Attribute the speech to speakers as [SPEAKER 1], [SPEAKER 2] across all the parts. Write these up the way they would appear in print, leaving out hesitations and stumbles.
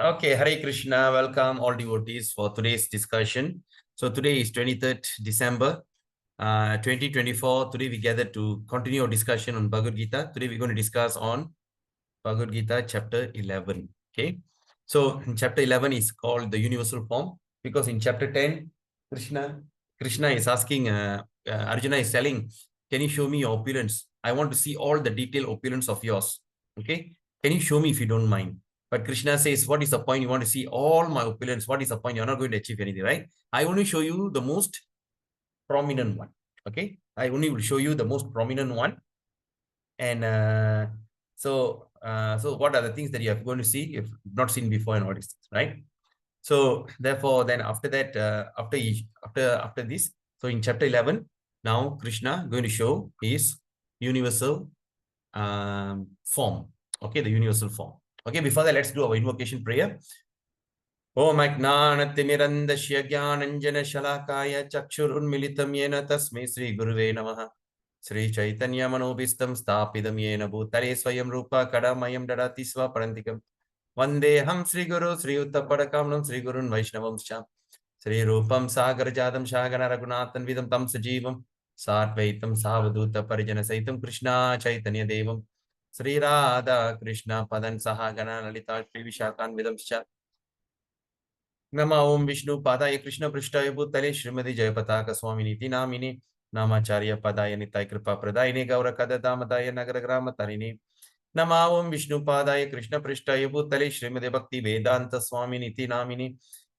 [SPEAKER 1] Okay, Hare Krishna. Welcome all devotees for today's discussion. So today is 23rd December 2024. Today we gather to continue our discussion on Bhagavad Gita. Today we're going to discuss on Bhagavad Gita Chapter 11. Okay. So in Chapter 11 is called the universal form because in Chapter 10, Krishna is asking, Arjuna is telling, can you show me your opulence? I want to see all the detailed opulence of yours. Okay. Can you show me if you don't mind? But Krishna says, what is the point? You want to see all my opulence. What is the point? You're not going to achieve anything, right? I only show you the most prominent one. Okay. I only will show you the most prominent one. And so what are the things that you are going to see if not seen before and all these things, right? So therefore, then after that, after this, so in chapter 11, now Krishna going to show his universal form. Okay, the universal form. Okay, before that, let's do our invocation prayer. Om Ajnanatimirandasya Jnananjana Shalakaya Chakshurunmilitam Yena Tasmai Sri Guruve Namaha. Sri Chaitanya Manobhistam Stapidam Yena Bhutale Swayam Rupa Kadamayam Dadati Swaparantikam. Vandeham Sri Guru Sri Uttapadakam Sri Gurun Vaishnavam Sham. Sri Rupam Sagar Jadam Shagana Raghunathan Vidam Tam Sajivam. Sarvaitam Savaduta Parijana Saitam Krishna Chaitanya Devam. Sri Radha Krishna Padan Sahagana Lalita Sri Vishakan Vidam Sham. Nama Om Vishnu Padaya Krishna Prishtaya Bhutale Srimati Jayapataka Swaminiti Namini Namacharya Padaya Nitai Kripa Pradayini Gaura Kadadamadaya Nagaragrama Tarini Nama Om Vishnu Padaya Krishna Prishtaya Bhutale Srimati Bhakti Vedanta Swaminiti Namini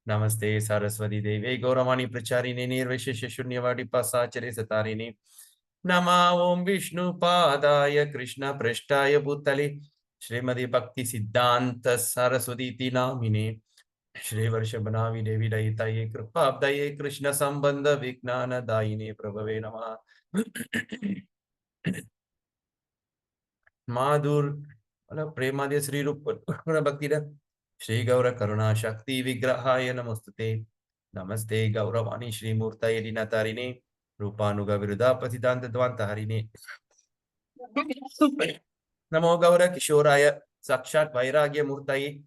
[SPEAKER 1] Namaste Saraswati Devi Gauramani Pracharini Nirvishesha Shunyavadi Pasachare Satarini Nama Om Vishnu Padaya Krishna Prishtaya Bhutale Srimati Bhakti Siddhanta Saraswati Namini Shri वर्ष बनावी देवी दयिताये कृपाब्दये कृष्ण संबंध विज्ञान दायिने प्रभवे नमः माधुर मतलब प्रेमादि श्री रूप भक्ति श्री गौर करुणा शक्ति विग्रहाय नमस्ते नमस्ते गौरवाणी श्री मूर्तये दिनतारिणे रूपानुग विरुद्धा पतितांत द्वांत हरिणे नमो गौर किशोराय साक्षात् वैराग्य मूर्तये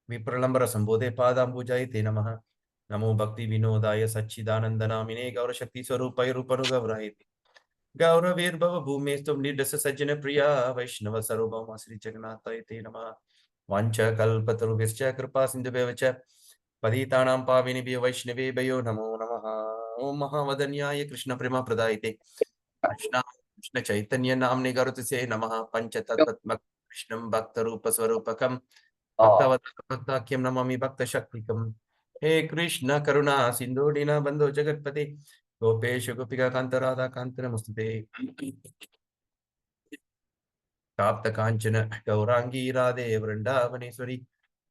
[SPEAKER 1] विप्रलंबर संबोधे पादांबुजाय ते नमः नमो भक्ति विनोदाय सच्चिदानंद नामिने गौर शक्ति स्वरूपाय रूपनुगव्राय गौरवीर्भव भूमेस्तुम निर्दश सज्जन प्रिया वैष्णव सर्वभौम श्री जगन्नाथाय ते नमः वाञ्छ कल्पतरुभ्यश्च कृपा सिन्धुभ्यश्च पतितानां पावनेभ्यो वैष्णवेभ्यो नमो नमः ओम महावदन्याय कृष्ण प्रेम प्रदायते कृष्ण कृष्ण चैतन्य नाम्ने गरुतसे नमः पंचतत्त्वत्मक कृष्णं भक्त रूप स्वरूपकम् भक्ताख्यम नमामि भक्त शक्तिकम हे कृष्ण करुणा सिंधु दीन बंधु जगतपते गोपेश गोपिका कांत राधा कांत नमस्ते ताप्त कांचन गौरांगी राधे वृंदावनेश्वरी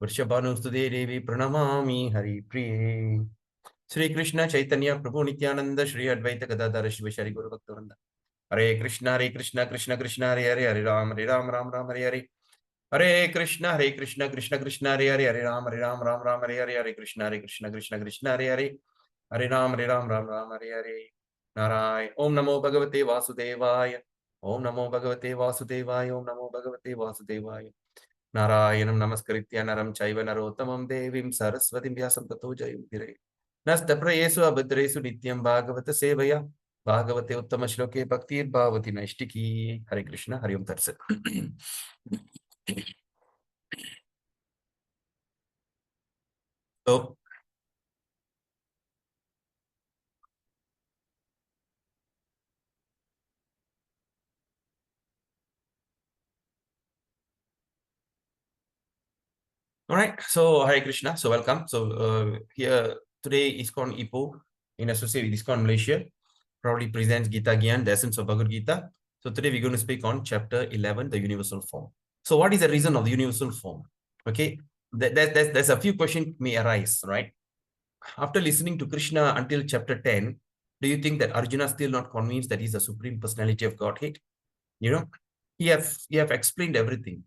[SPEAKER 1] वृषभानुस्तुते देवी प्रणमामि हरि प्रिये श्री कृष्ण चैतन्य प्रभु नित्यानंद श्री अद्वैत गदाधर शिव शरि गुरु भक्तवृंद हरे कृष्ण कृष्ण कृष्ण हरे हरे हरे राम राम हरे हरे हरे कृष्ण कृष्ण कृष्ण हरे राम राम राम हरे कृष्ण कृष्ण हरे राम हरे नारायण ओम नमो भगवते वासुदेवाय ओम नमो भगवते वासुदेवाय ओम नमो भगवते वासुदेवाय नारायणं नमस्कृत्य नरं चैव नरोत्तमं देवीं सरस्वतीं व्यासं ततो जयमुदीरये नस्तप्रेयेषु अभद्रेषु नित्यं भागवत सेवया भागवते उत्तम श्लोके भक्तिर्भावति नैष्टिकी हरे कृष्ण हरि ओम तत्सत् So, all right. So, Hare Krishna. So, welcome. So, here today, ISKCON Ipoh, in association with ISKCON Malaysia, proudly presents Gita Gyan, the essence of Bhagavad Gita. So, today we're going to speak on chapter 11, the universal form. So, what is the reason of the universal form? Okay, there's a few questions may arise, right? After listening to Krishna until chapter 10, do you think that Arjuna is still not convinced that he's the supreme personality of Godhead? You know, he have explained everything.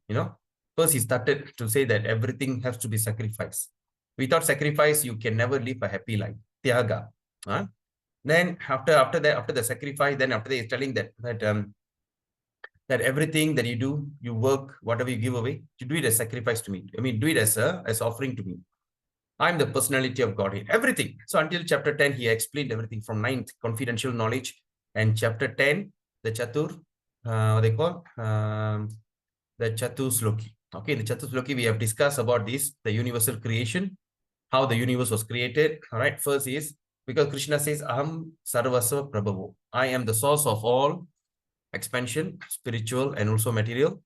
[SPEAKER 1] First he started to say that everything has to be sacrificed. Without sacrifice you can never live a happy life, tyaga. Then after the sacrifice, then after that he's telling that that everything that you do, you work, whatever you give away, you do it as sacrifice to me. I mean, do it as offering to me. I'm the personality of Godhead, everything. So until chapter 10, he explained everything from 9th, confidential knowledge, and chapter 10, the Chatur, what they call, the Chatur Sloki. Okay, in the Chatur Sloki, we have discussed about this, the universal creation, how the universe was created. All right, first is, because Krishna says, Aham Sarvasva Prabhavo. I am the source of all expansion, spiritual and also material.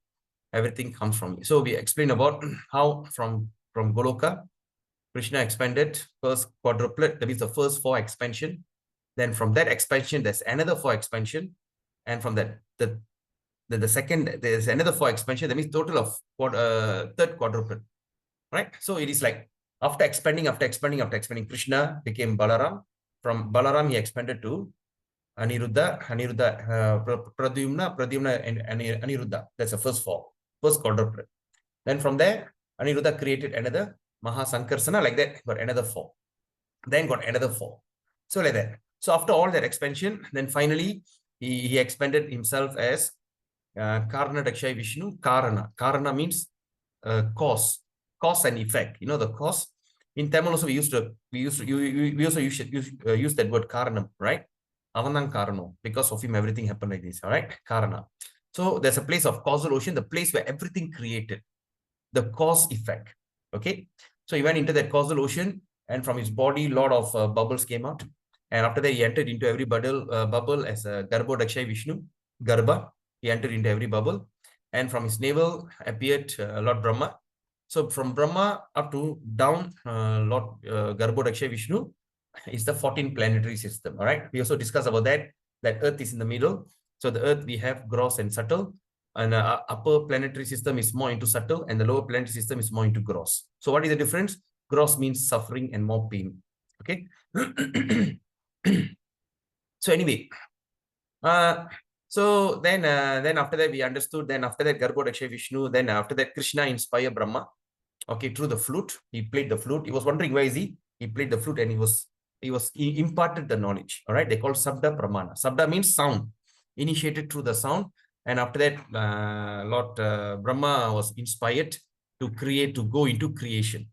[SPEAKER 1] Everything comes from me. So we explain about how from Goloka, Krishna expanded first quadruplet, that is the first 4 expansion. Then from that expansion, there's another 4 expansion. And from that, the second, there's another 4 expansion. That means total of third quadruplet, right? So it is like after expanding, Krishna became Balaram. From Balaram, he expanded to Aniruddha, Pradyumna, and Aniruddha. That's the first 4, first quadruplet. Then from there, Aniruddha created another Mahasankarsana, like that, got another 4. Then got another 4. So like that. So after all that expansion, then finally, he expanded himself as Karna Dakshay Vishnu. Karana means cause and effect. You know the cause. In Tamil also we also use that word Karanam, right? Avanang Karano. Because of him, everything happened like this. All right, Karana. So there's a place of causal ocean, the place where everything created, the cause effect. Okay, so he went into that causal ocean, and from his body, lot of bubbles came out. And after that, he entered into every bubble as a Garbho Dakshay Vishnu, Garbha. He entered into every bubble. And from his navel appeared Lord Brahma. So from Brahma up to down, Lord Garbho Dakshay Vishnu is the 14 planetary system. All right. We also discussed about that Earth is in the middle. So the Earth, we have gross and subtle. And upper planetary system is more into subtle, and the lower planetary system is more into gross. So what is the difference? Gross means suffering and more pain. Okay. So anyway, so then after that we understood. Then after that, Garbho Dakshay Vishnu. Then after that, Krishna inspired Brahma. Okay, through the flute, he played the flute. He was wondering where is he. He played the flute, and he imparted the knowledge. All right, they call Sabda Pramana. Sabda means sound, initiated through the sound. And after that, Lord Brahma was inspired to go into creation.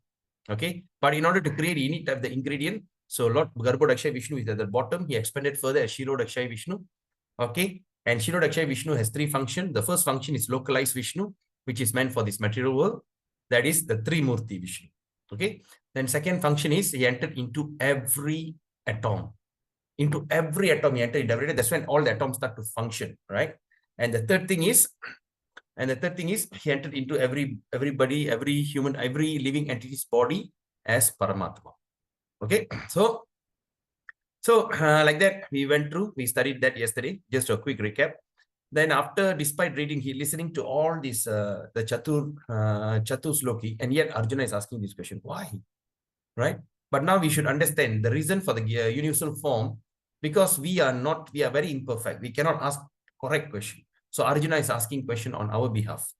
[SPEAKER 1] Okay, but in order to create, you need to have the ingredient. So Lord Garbho Dakshay Vishnu is at the bottom. He expanded further as Shiro Dakshay Vishnu. Okay, and Shiro Dakshay Vishnu has 3 functions. The first function is localized Vishnu, which is meant for this material world. That is the Trimurti Vishnu. Okay, then second function is he entered into every atom. Into every atom he entered into every day. That's when all the atoms start to function, right? And the third thing is he entered into everybody, every human, every living entity's body as Paramatma. Okay, so like that we studied that yesterday. Just a quick recap. Then after, despite reading, listening to all this, the Chatur Sloki, and yet Arjuna is asking this question, why? Right? But now we should understand the reason for the universal form, because we are very imperfect. We cannot ask correct question. So Arjuna is asking question on our behalf.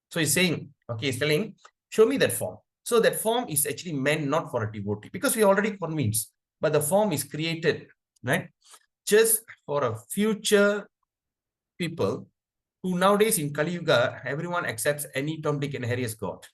[SPEAKER 1] So he's saying, okay, he's telling, show me that form. So that form is actually meant not for a devotee, because we are already convinced, but the form is created, right? Just for a future people who nowadays in Kali Yuga, everyone accepts any Tom, Dick, and Harry as God.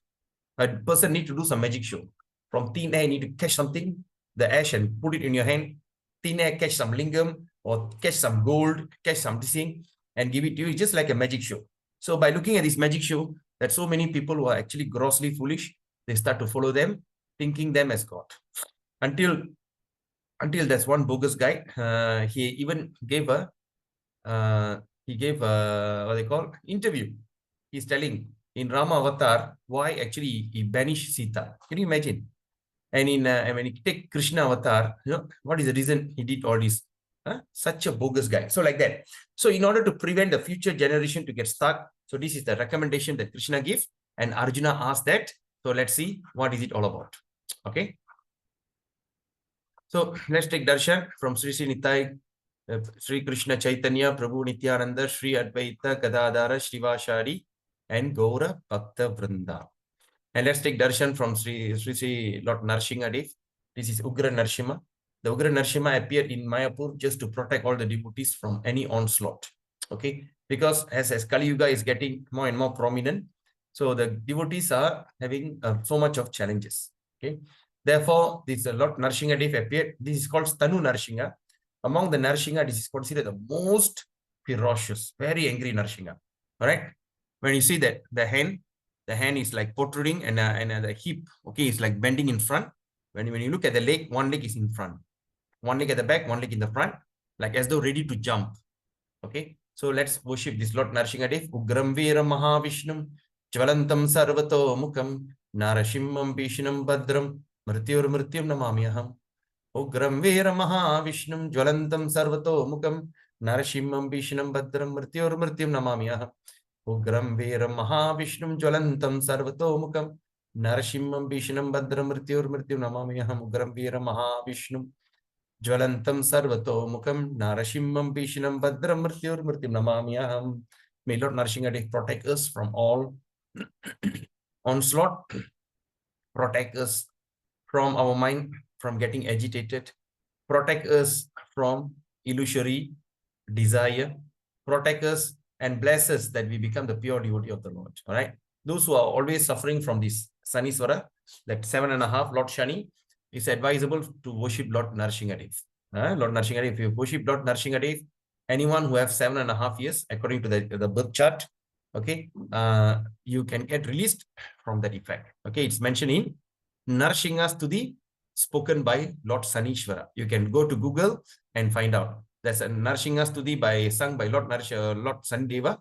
[SPEAKER 1] A person need to do some magic show. From thin air, you need to catch something, the ash, and put it in your hand. Thin air, catch some lingam, or catch some gold, catch some thing, and give it to you. It's just like a magic show. So by looking at this magic show, that so many people who are actually grossly foolish, they start to follow them, thinking them as God. Until there's one bogus guy, he even gave a what they call interview. He's telling in Rama Avatar why actually he banished Sita. Can you imagine? And when you take Krishna Avatar, what is the reason he did all this? Such a bogus guy. So like that. So in order to prevent the future generation to get stuck, so this is the recommendation that Krishna gives, and Arjuna asked that. So let's see what is it all about. Okay. So let's take darshan from Sri Sri Nitai, Sri Krishna Chaitanya, Prabhu Nityananda, Sri Advaita Gadadhara, Srivashari, and Gaura Bhakta Vrinda. And let's take darshan from Sri Lord Narsingadev. This is Ugra Narsimha. The Ugra Narsimha appeared in Mayapur just to protect all the devotees from any onslaught. Okay, because as Kali Yuga is getting more and more prominent, so the devotees are having so much of challenges. Okay, therefore, this Lord Narsinga Dev appeared. This is called Stanu Narsinga. Among the Narsinga, this is considered the most ferocious, very angry Narsinga. All right, when you see that the hand is like protruding, and the hip, okay, is like bending in front. When you look at the leg, one leg is in front, one leg at the back, one leg in the front, like as though ready to jump. Okay, so let's worship this Lord Narsingadev. Ugram Veera Mahavishnum Jvalantam Sarvato Mukham Narashimam Vishnam Badram Mrityur Mrityum Namamyaham. Ugram Veera Mahavishnum Jvalantam Sarvato Mukham Narashimam Vishnam Badram Mrityur Mrityum Namamyaham. Ugram Veera Mahavishnum Jvalantam Sarvato Mukham Narashimam Vishnam Badram Mrityur Mrityum Namamyaham. Ugram Veera Mahavishnum Jvalantam Sarvato Mukham Narashimam Vishnam Badram Mrityur Mrityum Namamyaham. May Lord Narsingadev protect us from all onslaught, protect us from our mind from getting agitated, protect us from illusory desire, protect us and bless us that we become the pure devotee of the Lord. All right. Those who are always suffering from this Saniswara, that 7.5 Lord Shani, it's advisable to worship Lord Narsingadev. Lord Narsingadev, if you worship Lord Narsingadev, anyone who have 7.5 years, according to the birth chart, okay, you can get released from that effect. Okay, it's mentioned in Narsinga Stuti, spoken by Lord Sanishwara. You can go to Google and find out. That's a Narsinga Stuti sung by Lord Sanideva.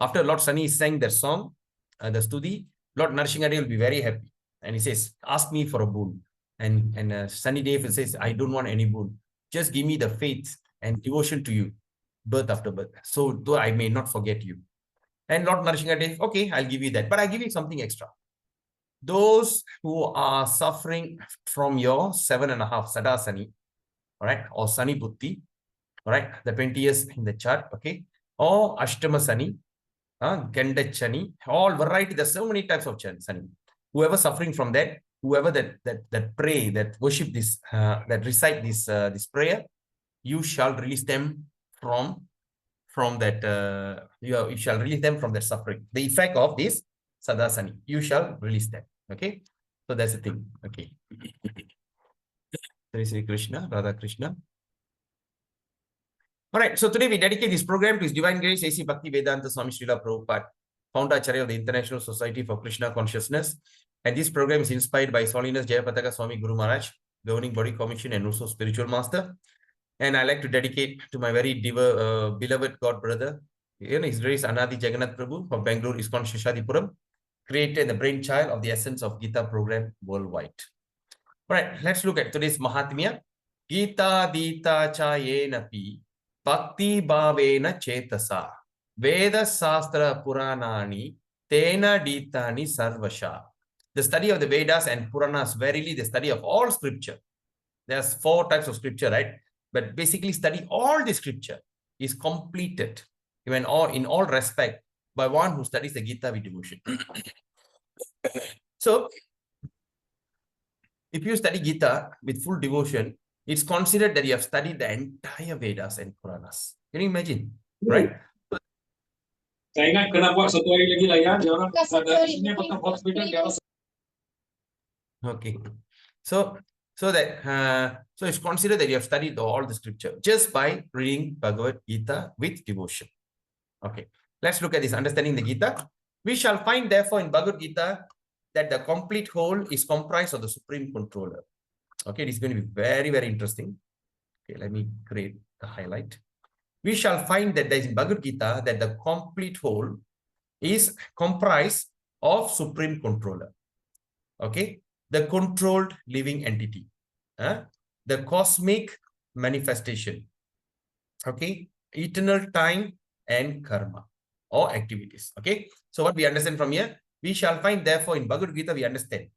[SPEAKER 1] After Lord Sani sang that song, the Stuti, Lord Narsingadev will be very happy. And he says, ask me for a boon. And Sanideva says, I don't want any boon. Just give me the faith and devotion to you, birth after birth, so though I may not forget you. And Lord Narsingadev, okay, I'll give you that, but I'll give you something extra. Those who are suffering from your 7.5 Sada Sani, all right, or Sani Buddhi, all right, the 20 years in the chart, okay, or Ashtama Sani, Ganda Chani, all variety. There's so many types of Sani. Whoever suffering from that, whoever that pray, that worship this, that recite this prayer, you shall release them from that. You shall release them from that suffering. The effect of this Sadasani, you shall release them. Okay, so that's the thing. Okay. Sri Krishna, Radha Krishna. All right, so today we dedicate this program to His Divine Grace A.C. Bhakti Vedanta Swami Srila Prabhupada, founder Acharya of the International Society for Krishna Consciousness. And this program is inspired by His Holiness Jayapataka Swami Guru Maharaj, Governing Body Commission and also Spiritual Master. And I like to dedicate to my very beloved God brother, His Grace Anadi Jagannath Prabhu of Bangalore ISKCON Sheshadipuram, created the brainchild of the Essence of Gita program worldwide. All right, let's look at today's Mahatmya. Gita Dita Chayenapi Bhakti Bhavena Chetasa Veda Sastra Puranani Tena Ditani Sarvasha. The study of the Vedas and Puranas, verily the study of all scripture. There's 4 types of scripture, right? But basically study all the scripture is completed in all respect by one who studies the Gita with devotion. So, if you study Gita with full devotion, it's considered that you have studied the entire Vedas and Puranas. Can you imagine? Right?
[SPEAKER 2] Saya ingat kena buat satu hari lagi lah ya. Dia orang ada sini potong hospital dia orang.
[SPEAKER 1] Okay. So it's considered that you have studied all the scripture just by reading Bhagavad Gita with devotion. Okay. Let's look at this, understanding the Gita. We shall find therefore in Bhagavad Gita that the complete whole is comprised of the Supreme Controller. Okay, this is going to be very, very interesting. Okay, let me create the highlight. We shall find that there is in Bhagavad Gita that the complete whole is comprised of Supreme Controller. Okay, the controlled living entity, the cosmic manifestation, okay, eternal time and karma or activities. Okay, so what we understand from here, we shall find therefore in Bhagavad Gita, we understand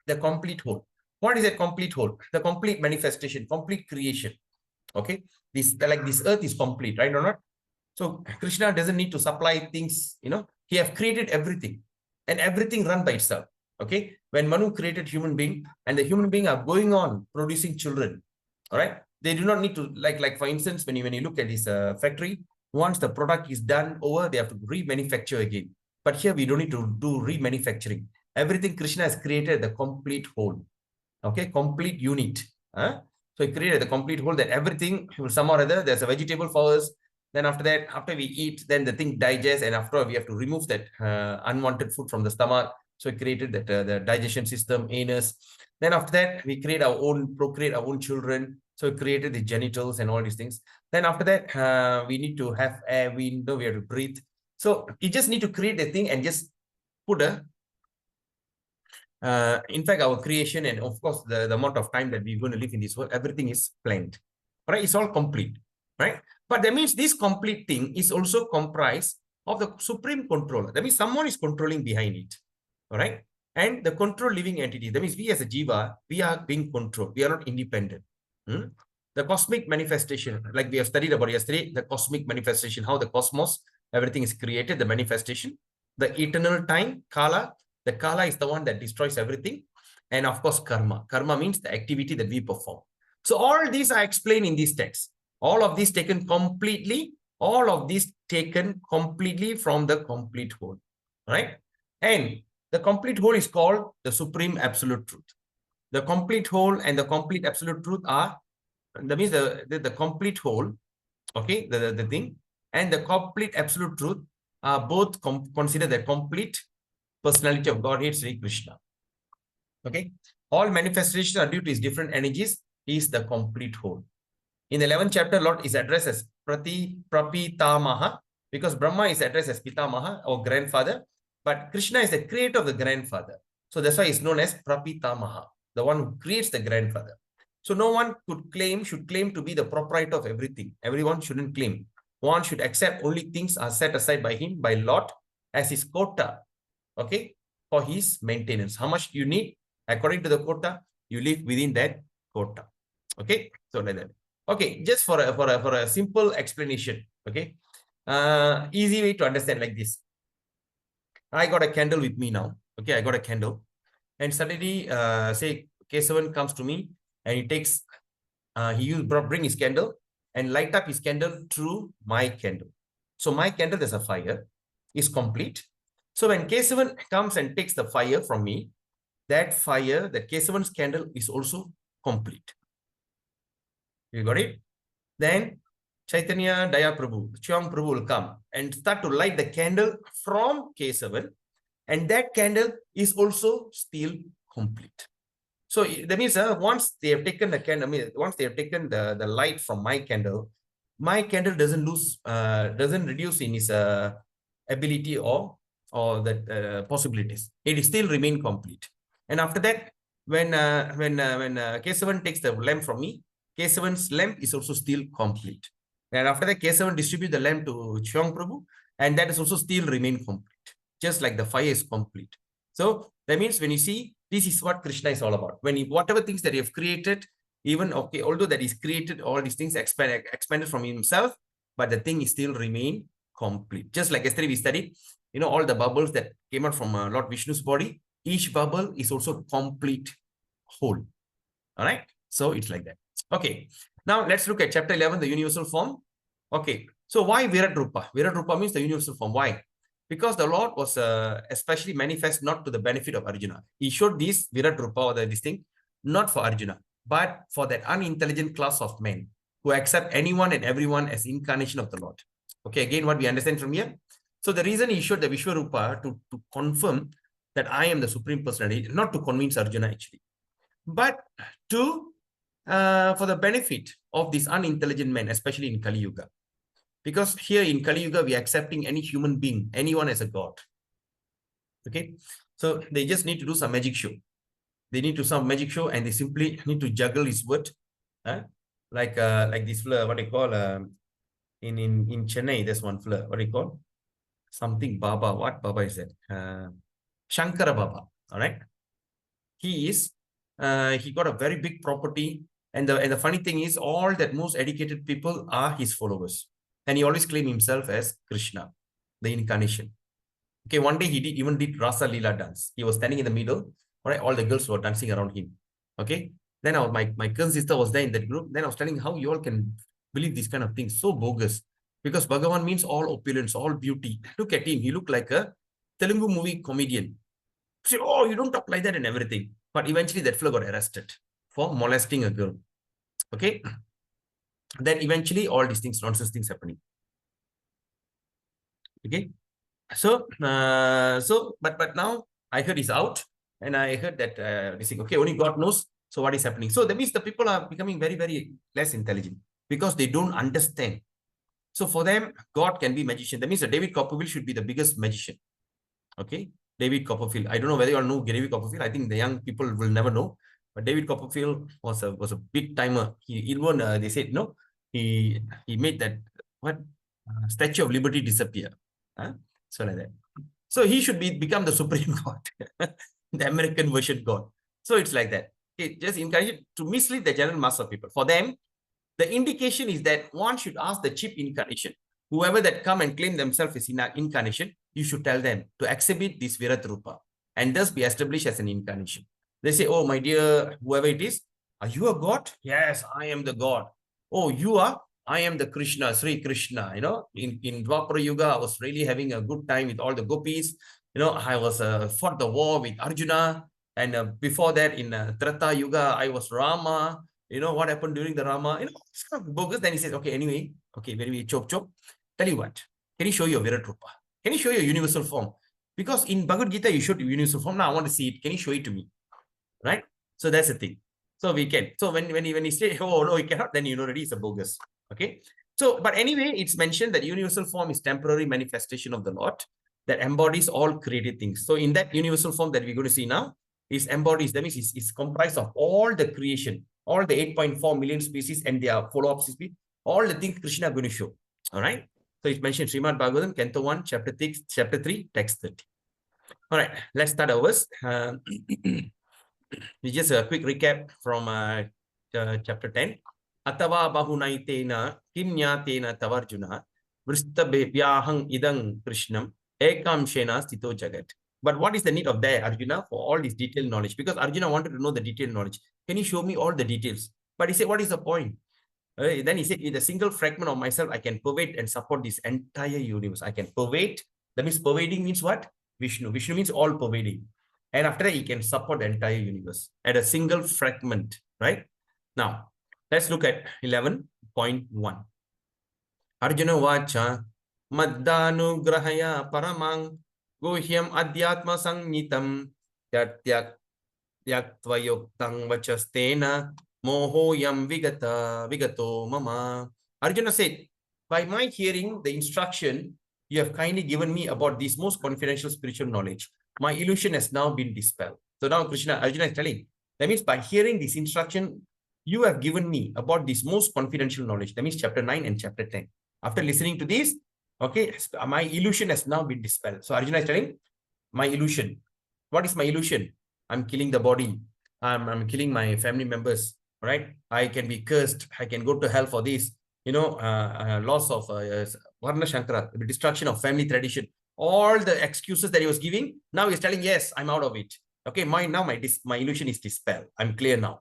[SPEAKER 1] the complete whole. What is a complete whole? The complete manifestation, complete creation. Okay, this earth is complete, right or not? So Krishna doesn't need to supply things, he have created everything and everything run by itself. Okay, when Manu created human being and the human being are going on producing children, all right, they do not need to, like for instance, when you look at this factory, Once the product is done over, they have to remanufacture again. But here we don't need to do remanufacturing. Everything Krishna has created the complete whole. Okay, complete unit. So he created the complete whole, that everything will somehow or other, there's a vegetable for us. Then after that, after we eat, then the thing digests, and after we have to remove that unwanted food from the stomach. So he created that the digestion system, anus. Then after that, we procreate our own children. So he created the genitals and all these things. Then after that, we need to have air, we know we have to breathe. So you just need to create the thing and just put a in fact, our creation and of course the amount of time that we're going to live in this world, everything is planned, right? It's all complete, right? But that means this complete thing is also comprised of the supreme controller. That means someone is controlling behind it, all right? And the control living entity, that means we as a jiva, we are being controlled. We are not independent. The cosmic manifestation, like we have studied about yesterday, the cosmic manifestation, how the cosmos, everything is created, the manifestation, the eternal time, kala. The kala is the one that destroys everything. And of course, karma. Karma means the activity that we perform. So all these are explained in this text. All of these taken completely, from the complete whole, right? And the complete whole is called the supreme absolute truth. The complete whole and the complete absolute truth are, that means the complete whole, okay, the thing, and the complete absolute truth are both considered the complete personality of Godhead, Sri Krishna. Okay, all manifestations are due to his different energies. He is the complete whole. In the 11th chapter, Lord is addressed as Prapitamaha, because Brahma is addressed as Pitamaha or grandfather, but Krishna is the creator of the grandfather. So that's why he's known as Prapitamaha, the one who creates the grandfather. So no one should claim to be the proprietor of everything. Everyone shouldn't claim. One should accept only things are set aside by him, by Lord, as his quota, okay, for his maintenance. How much you need, according to the quota, you live within that quota. Okay, so like that. Okay, just for a simple explanation. Okay, easy way to understand like this. I got a candle with me now. Okay, I got a candle, and suddenly, say Kesavan comes to me and he takes, bring his candle and light up his candle through my candle. So my candle, there's a fire, is complete. So when Kesavan comes and takes the fire from me, that fire, that Kesavan's candle is also complete. You got it? Then Chaitanya Daya Prabhu, Chyong Prabhu will come and start to light the candle from Kesavan, and that candle is also still complete. So that means once they have taken the candle, once they have taken the light from my candle doesn't reduce in its ability or the possibilities. It still remain complete. And after that, when Kesavan takes the lamp from me, Kesavan's lamp is also still complete. And after that, Kesavan distributes the lamp to Chyong Prabhu, and that is also still remain complete, just like the fire is complete. So that means when you see, this is what Krishna is all about. When whatever things that he have created, even, okay, although that he's created all these things expanded from himself, but the thing is still remain complete. Just like yesterday we studied, all the bubbles that came out from Lord Vishnu's body, each bubble is also complete whole. All right. So it's like that. Okay. Now let's look at chapter 11, the universal form. Okay. So why Virat Rupa? Virat Rupa means the universal form. Why? Because the Lord was especially manifest not to the benefit of Arjuna. He showed this Virat Rupa, or this thing, not for Arjuna, but for that unintelligent class of men who accept anyone and everyone as incarnation of the Lord. Okay, again, what we understand from here. So the reason he showed the Vishwarupa to confirm that I am the Supreme Personality, not to convince Arjuna actually, but to for the benefit of these unintelligent men, especially in Kali Yuga. Because here in Kali Yuga, we are accepting any human being, anyone as a god. Okay, so they just need to do some magic show. They need to do some magic show, and they simply need to juggle his word, like this fleur. What they call in Chennai, there's one fleur. What do you call? Something Baba. What Baba is that? Shankara Baba. All right. He got a very big property, and the funny thing is, all that most educated people are his followers. And he always claimed himself as Krishna, the incarnation. Okay, one day he even did Rasa Leela dance. He was standing in the middle, all right, all the girls were dancing around him. Okay, then my cousin sister was there in that group. Then I was telling how you all can believe these kind of things, so bogus. Because Bhagavan means all opulence, all beauty. Look at him. He looked like a Telugu movie comedian. Say, oh, you don't talk like that and everything. But eventually that fellow got arrested for molesting a girl. Okay. Then eventually all these things, nonsense things happening. Okay. So, but now I heard he's out, and I heard that this thing, okay, only God knows. So what is happening? So that means the people are becoming very, very less intelligent because they don't understand. So for them, God can be magician. That means that David Copperfield should be the biggest magician. Okay, David Copperfield. I don't know whether you all know David Copperfield. I think the young people will never know. But David Copperfield was a big timer. He even they said no. He made that Statue of Liberty disappear. Huh? So like that. So he should become the supreme God, the American version God. So it's like that. It just encourage to mislead the general mass of people. For them, the indication is that one should ask the chief incarnation. Whoever that come and claim themselves as incarnation, you should tell them to exhibit this Virat Rupa and thus be established as an incarnation. They say, oh, my dear, whoever it is, are you a God? Yes, I am the God. Oh, you are? I am the Krishna, Sri Krishna. You know, in Dwapara Yuga, I was really having a good time with all the gopis. You know, I was fought the war with Arjuna. And before that, in Treta Yuga, I was Rama. You know, what happened during the Rama? You know, it's kind of bogus. Then he says, okay, anyway, okay, very chop. Tell you what, can you show your Virat Rupa? Can you show your universal form? Because in Bhagavad Gita, you showed universal form. Now I want to see it. Can you show it to me? Right? So that's the thing. So we can. So when he say, oh no, he cannot, then you know already it's a bogus. Okay. So, but anyway, it's mentioned that universal form is temporary manifestation of the Lord that embodies all created things. So in that universal form that we're going to see now, is embodies, that means it's comprised of all the creation, all the 8.4 million species and their follow-up species, all the things Krishna is going to show. All right. So it's mentioned Srimad Bhagavatam, Canto 1, Chapter 3, Text 30. All right. Let's start our verse. Just a quick recap from chapter 10. Atava bahunaitena kimnyatena tavarjuna vristabhyahang idang krishnam ekam shena stito jagat. But what is the need of that, Arjuna, for all this detailed knowledge? Because Arjuna wanted to know the detailed knowledge. Can you show me all the details? But he said, what is the point? Then he said, with a single fragment of myself, I can pervade and support this entire universe. I can pervade. That means pervading means what? Vishnu. Vishnu means all pervading. And after that, he can support the entire universe at a single fragment, right? Now, let's look at 11.1. Arjuna Vacha Maddanu Grahaya Paramang Guhyam Adhyatma Sangnitam Yaktvayuktang Vachastena Mohoyam Vigato Mama. Arjuna said, by my hearing the instruction you have kindly given me about this most confidential spiritual knowledge, my illusion has now been dispelled. So now Arjuna is telling, that means by hearing this instruction you have given me about this most confidential knowledge, that means chapter 9 and chapter 10. After listening to this, okay, my illusion has now been dispelled. So Arjuna is telling, my illusion. What is my illusion? I'm killing the body. I'm killing my family members, right? I can be cursed. I can go to hell for this. You know, loss of Varna Shankara, the destruction of family tradition. All the excuses that he was giving, now he's telling, yes, I'm out of it. Okay, my illusion is dispelled. I'm clear now.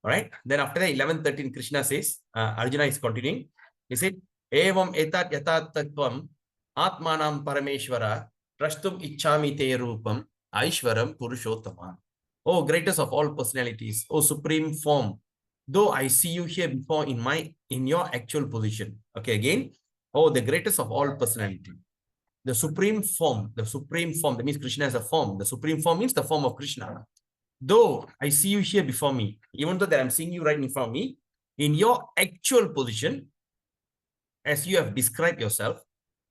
[SPEAKER 1] All right. Then after that, 11:13, Krishna says, Arjuna is continuing. He said, Evam etat yatat tattvam atmanam parameshwara prashtum ichchami te rupam aishwaram purushottama. Oh, greatest of all personalities, oh, supreme form, though I see you here before in your actual position. Okay, again, oh, the greatest of all personality. The supreme form, that means Krishna has a form. The supreme form means the form of Krishna. Though I see you here before me, even though that I'm seeing you right in front of me, in your actual position, as you have described yourself,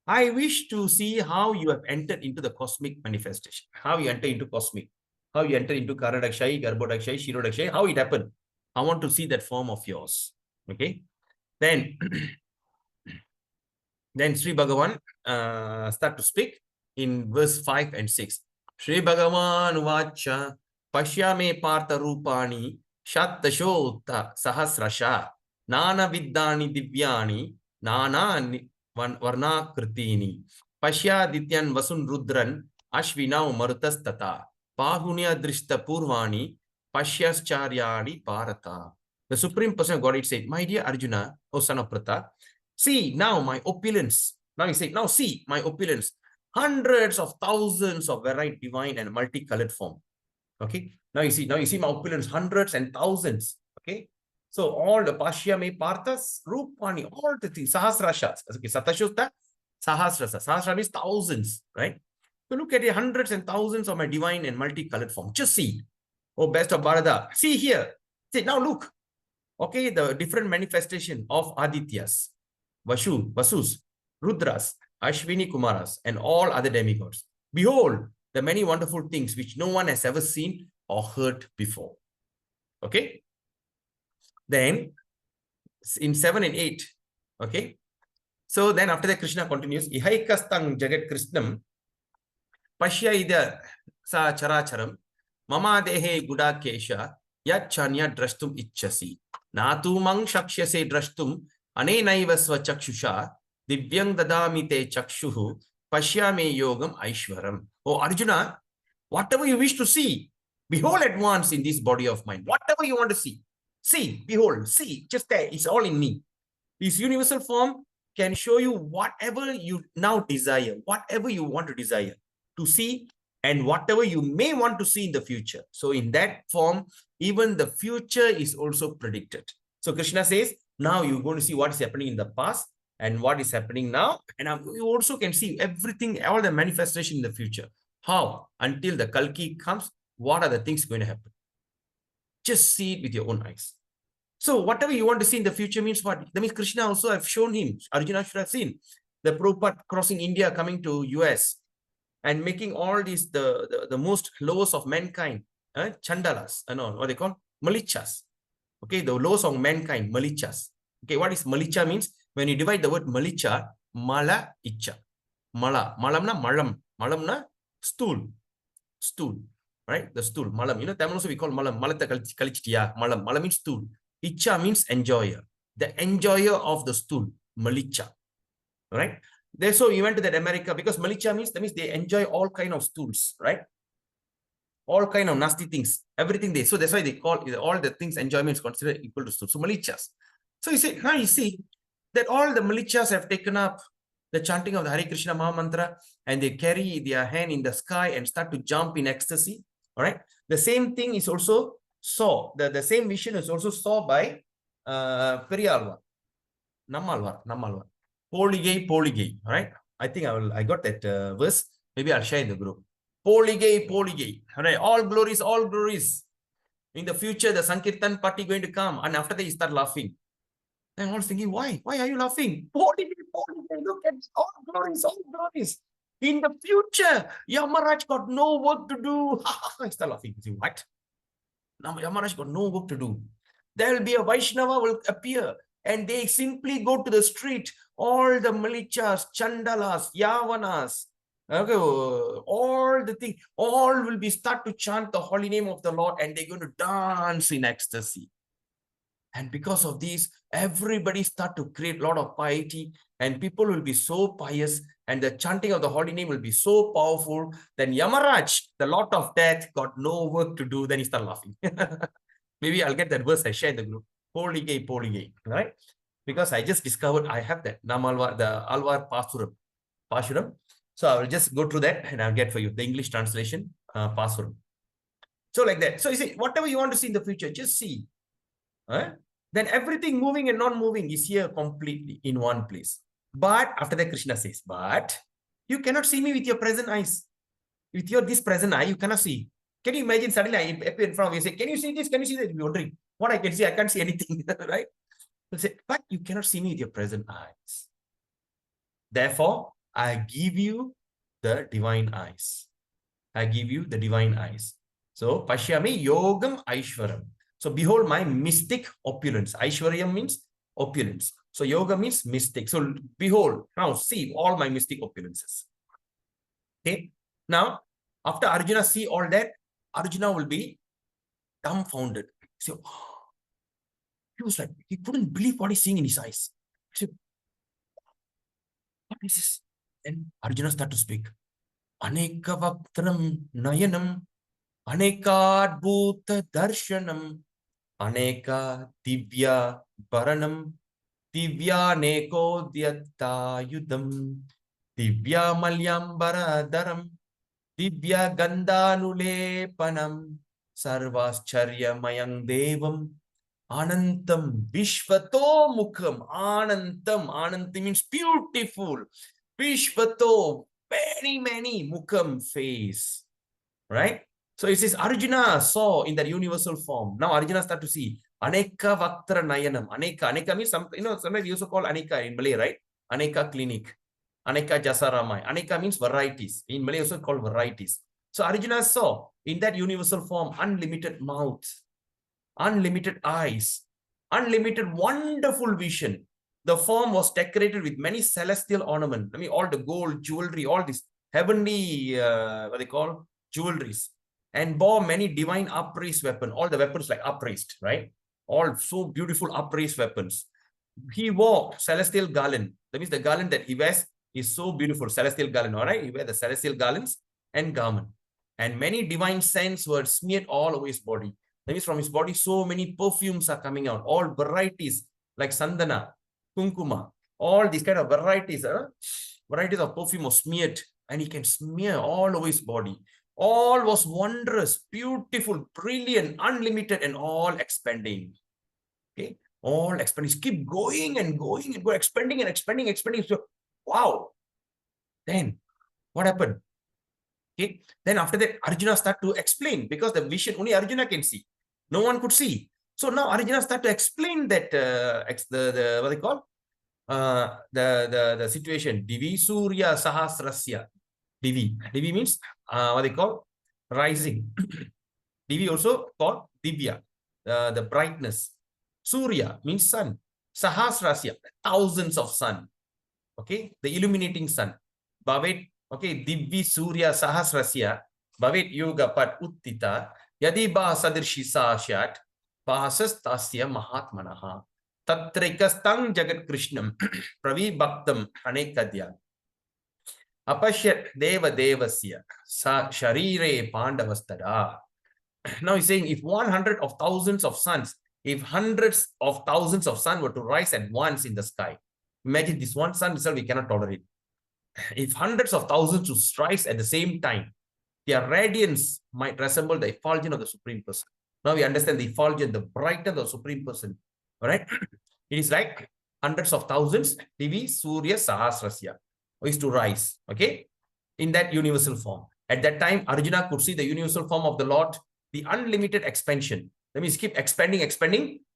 [SPEAKER 1] I wish to see how you have entered into the cosmic manifestation, how you enter into cosmic, how you enter into Karadakshayi, Garbhodakshayi, Shirodakshayi, how it happened. I want to see that form of yours. Okay. Then Sri Bhagavan start to speak in verse 5 and 6. Sri Bhagavan Vacha Pashyame Partha Rupani Shattashota Sahasrasha Nana Viddani Divyani Nana Varna Kritini Pashya Dityan Vasun Rudran Ashvinau Marutas Tata Pahunya Drishta Purvani Pashyascharyadi Parata. The Supreme Person of God, it said, my dear Arjuna, O son of Pratha, See now my opulence. Now he said, now see my opulence. Hundreds of thousands of varied, divine, and multicolored form. Okay. Now you see my opulence, hundreds and thousands. Okay. So all the Pashyame Parthas, Rupani, all the things, Sahasrashas. Okay, Satashuta, Sahasrasa. Sahasra means thousands, right? So look at the hundreds and thousands of my divine and multicolored form. Just see. Oh, best of Bharata. See here. See, now look. Okay, the different manifestation of Adityas, Vasus, Rudras, Ashwini Kumaras, and all other demigods. Behold, the many wonderful things which no one has ever seen or heard before. Okay. Then in 7 and 8, okay. So then after that, Krishna continues, Ihaikastang Jagat Krishnam Pashyaida Sa Characharam Mama Dehe Gudakesha Yachanya Drastum Ichasi Natumang Shakshyase Drastum Anenaiva Swachakshusha Divyang Dadamite Chakshuhu Pashyame Yogam Aishwaram. Oh Arjuna, whatever you wish to see, behold at once in this body of mine. Whatever you want to see, behold, see, just there, it's all in me. This universal form can show you whatever you now desire, whatever you want to desire to see, and whatever you may want to see in the future. So in that form, even the future is also predicted. So Krishna says, now you're going to see what is happening in the past and what is happening now. And you also can see everything, all the manifestation in the future. How? Until the Kalki comes, what are the things going to happen? Just see it with your own eyes. So whatever you want to see in the future means what? That means Krishna also have shown him. Arjuna should have seen the Prabhupada crossing India, coming to US and making all these, the most lowest of mankind, chandalas, no, what they call? Malichas. Okay, the lowest of mankind, malichas. Okay, what is malicha means? When you divide the word malicha, mala icha. Malamna malam. Malamna stool. Right? The stool. Malam. You know, Tamil also we call malam. Malata kalichtiya. Malam. Malam means stool. Icha means enjoyer. The enjoyer of the stool. Malicha. Right? So he went to that America because Malicha means, that means they enjoy all kind of stools, right? All kind of nasty things, everything so that's why they call all the things enjoyment is considered equal to stool. So Malichas. So you say, now you see that all the Malichas have taken up the chanting of the Hare Krishna Maha Mantra and they carry their hand in the sky and start to jump in ecstasy. All right. The same thing is also saw. The same vision is also saw by Periyalvar, Nammalvar. Poligay, all right? I think I got that verse. Maybe I'll share in the group. Poligay, all right? All glories. In the future, the Sankirtan party going to come, and after that, you start laughing. And I was thinking, why? Why are you laughing? Poligay, look at all glories. In the future, Yamaraj got no work to do. I start laughing. What? Now Yamaraj got no work to do. There will be a Vaishnava will appear, and they simply go to the street. All the Malichas, Chandalas, Yavanas, okay, all the things, all will be start to chant the holy name of the Lord, and they're going to dance in ecstasy. And because of this, everybody start to create a lot of piety, and people will be so pious, and the chanting of the holy name will be so powerful. Then Yamaraj, the Lord of Death, got no work to do. Then he started laughing. Maybe I'll get that verse. I share in the group. Poligay, right? Because I just discovered I have that Namalvar, the Alvar Pasuram. So I will just go through that and I'll get for you the English translation, Pasuram. So like that. So you see, whatever you want to see in the future, just see. Then everything moving and non-moving is here completely in one place. But after that, Krishna says, but you cannot see me with your present eyes. With your this present eye, you cannot see. Can you imagine suddenly I appear in front of you and say, can you see this? Can you see that? You're wondering what I can see. I can't see anything, right? Say, but you cannot see me with your present eyes. Therefore, I give you the divine eyes. So, Pashyami Yogam Aishwaram. So, behold my mystic opulence. Aishwaryam means opulence. So, Yoga means mystic. So, behold, now see all my mystic opulences. Okay. Now, after Arjuna see all that, Arjuna will be dumbfounded. So, he was like, he couldn't believe what he's seeing in his eyes. He said, what is this? Then Arjuna started to speak. Aneka Vaktram Nayanam, Aneka Adbhuta Darshanam, Aneka Divya Baranam, Divya Neko Dyata Yudam, Divya Malyambara Daram, Divya Gandhanule Panam, Sarvascharya Mayang Devam, Anantam Vishvato Mukham, Anantam, Anantam means beautiful, Vishvato, very many Mukham face, right? So it says Arjuna saw in that universal form. Now Arjuna start to see Aneka Vaktra Nayanam. Aneka means some, sometimes we also call Aneka in Malay, right? Aneka clinic, Aneka Jasaramai. Aneka means varieties. In Malay also called varieties. So Arjuna saw in that universal form unlimited mouth, unlimited eyes, unlimited wonderful vision. The form was decorated with many celestial ornaments. I mean, all the gold, jewelry, all this heavenly, what they call, jewelries, and bore many divine upraised weapons. All the weapons like upraised, right? All so beautiful upraised weapons. He wore celestial garland. That means the garland that he wears is so beautiful. Celestial garland, all right? He wears the celestial garlands and garment. And many divine scents were smeared all over his body. That means from his body, so many perfumes are coming out. All varieties like sandana, kunkuma, all these kind of varieties of perfume was smeared, and he can smear all over his body. All was wondrous, beautiful, brilliant, unlimited, and all expanding. Okay, all expanding. Keep going and going and go, expanding and expanding, expanding. So, wow. Then what happened? Okay. Then after that, Arjuna start to explain, because the vision only Arjuna can see. No one could see. So now Arjuna start to explain that the what they call the situation. Divi Surya Sahasrasya. Divi means what they call rising. Divi also called Divya, the brightness. Surya means sun. Sahasrasya, thousands of sun. Okay, the illuminating sun. Bhavet, okay, Divvi Surya Sahasrasya, Bhavet Yoga Pat Uttita, Yadi Ba Sadirshi Sashat, Bahasas Tasya Mahatmanaha, Tatrikastang Jagat Krishnam, Pravi Bhaktam Anekadya, Apashyat Deva Devasya, Sa Sharire Pandavastada. Now he's saying, if 100 of thousands of suns, if hundreds of thousands of sun were to rise at once in the sky, imagine this one sun itself we cannot tolerate. If hundreds of thousands to rise at the same time, their radiance might resemble the effulgence of the Supreme Person. Now we understand the effulgence, the brightness of the Supreme Person. All right? It is like hundreds of thousands, Divi, Surya, Sahasrasya, is to rise, okay, in that universal form. At that time, Arjuna could see the universal form of the Lord, the unlimited expansion. That means keep expanding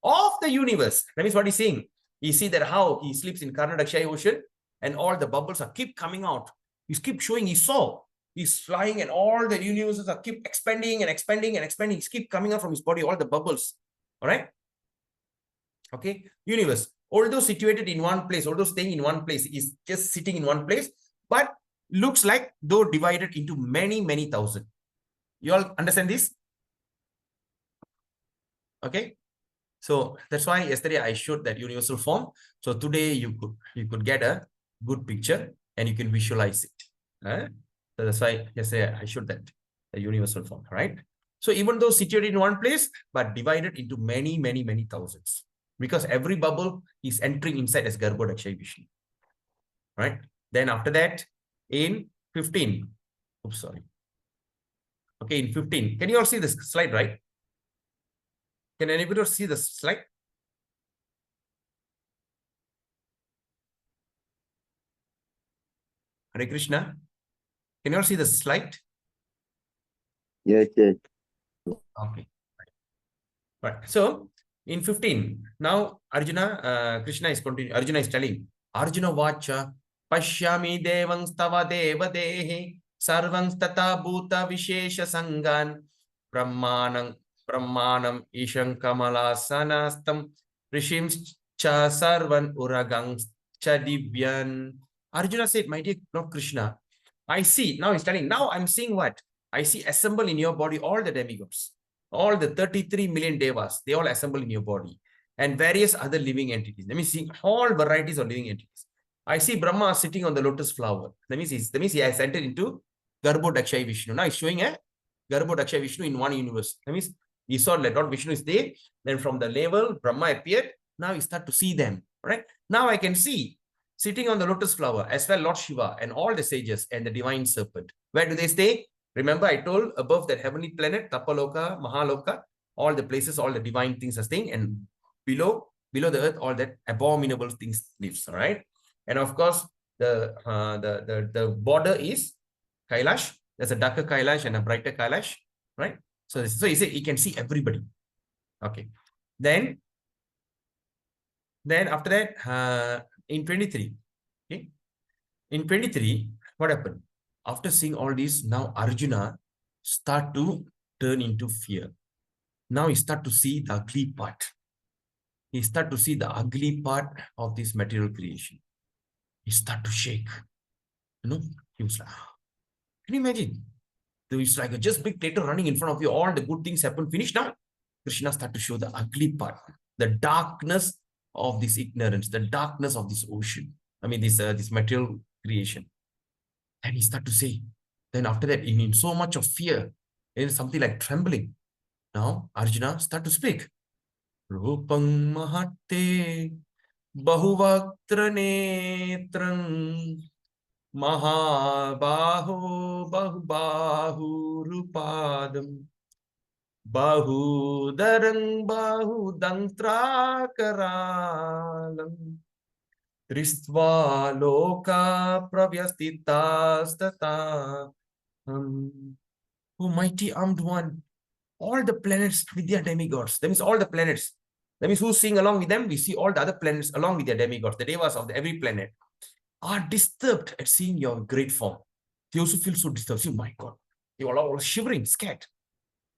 [SPEAKER 1] of the universe. That means what he's saying. You see that how he sleeps in Karnadakshaya ocean, and all the bubbles are keep coming out. He's keep showing, he saw. He's flying and all the universes are keep expanding and expanding and expanding. He's keep coming out from his body, all the bubbles. All right? Okay, universe. Although situated in one place, although staying in one place, is just sitting in one place, but looks like though divided into many, many thousand. You all understand this? Okay. So that's why yesterday I showed that universal form. So today you could get a good picture and you can visualize it. So that's why yesterday I showed that the universal form, right? So even though situated in one place, but divided into many, many, many thousands, because every bubble is entering inside as Garbhodakshaya Vishnu, right? Then after that, in 15, oops, sorry. Okay, in 15, can you all see this slide, right? Can anybody see the slide? Hare Krishna. Can you all see the slide?
[SPEAKER 3] Yes, yes.
[SPEAKER 1] Okay. Right. So in 15, now Arjuna, Krishna is continuing. Arjuna is telling, Arjuna Vacha, Pashyami Devang Stava Deva Dehe, Sarvang Tata Bhuta Vishesha Sangan, Brahmanam Isham Kamalasanastam, Rishim Cha Sarvan Uragang Chadibyan. Arjuna said, my dear Lord Krishna, I see, now he's telling, now I'm seeing what? I see assemble in your body all the demigods, all the 33 million devas, they all assemble in your body, and various other living entities. Let me see all varieties of living entities. I see Brahma sitting on the lotus flower. That means he has entered into Garbhodakshaya Vishnu. Now he's showing a Garbhodakshaya Vishnu in one universe. That means he saw that Lord Vishnu is there. Then from the level, Brahma appeared. Now you start to see them, right? Now I can see sitting on the lotus flower as well Lord Shiva and all the sages and the divine serpent. Where do they stay? Remember, I told above that heavenly planet, Tapaloka, Mahaloka, all the places, all the divine things are staying, and below the earth, all that abominable things lives. All right, and of course, the border is Kailash. There's a darker Kailash and a brighter Kailash, right? So he said he can see everybody. Okay, then after that, in 23, okay, in 23, what happened? After seeing all this, now Arjuna start to turn into fear. Now he start to see the ugly part. He start to see the ugly part of this material creation. He start to shake. You know, he was like, can you imagine? It's like a just big theater running in front of you. All the good things happen, finished now. Krishna start to show the ugly part, the darkness of this ignorance, the darkness of this ocean. I mean, this material creation. And he start to say, then after that, in so much of fear, in something like trembling. Now, Arjuna start to speak. Rupang Mahatte Bahuvaktra Netrang Mahabaho Bahubahu Rupadam Bahudarang Bahudantrakaralam Tristva Loka Pravyastitastata. O mighty armed one, all the planets with their demigods. That means all the planets. That means who's seeing along with them? We see all the other planets along with their demigods. The devas of every planet are disturbed at seeing your great form. They also feel so disturbed. See, my God, they are all shivering, scared.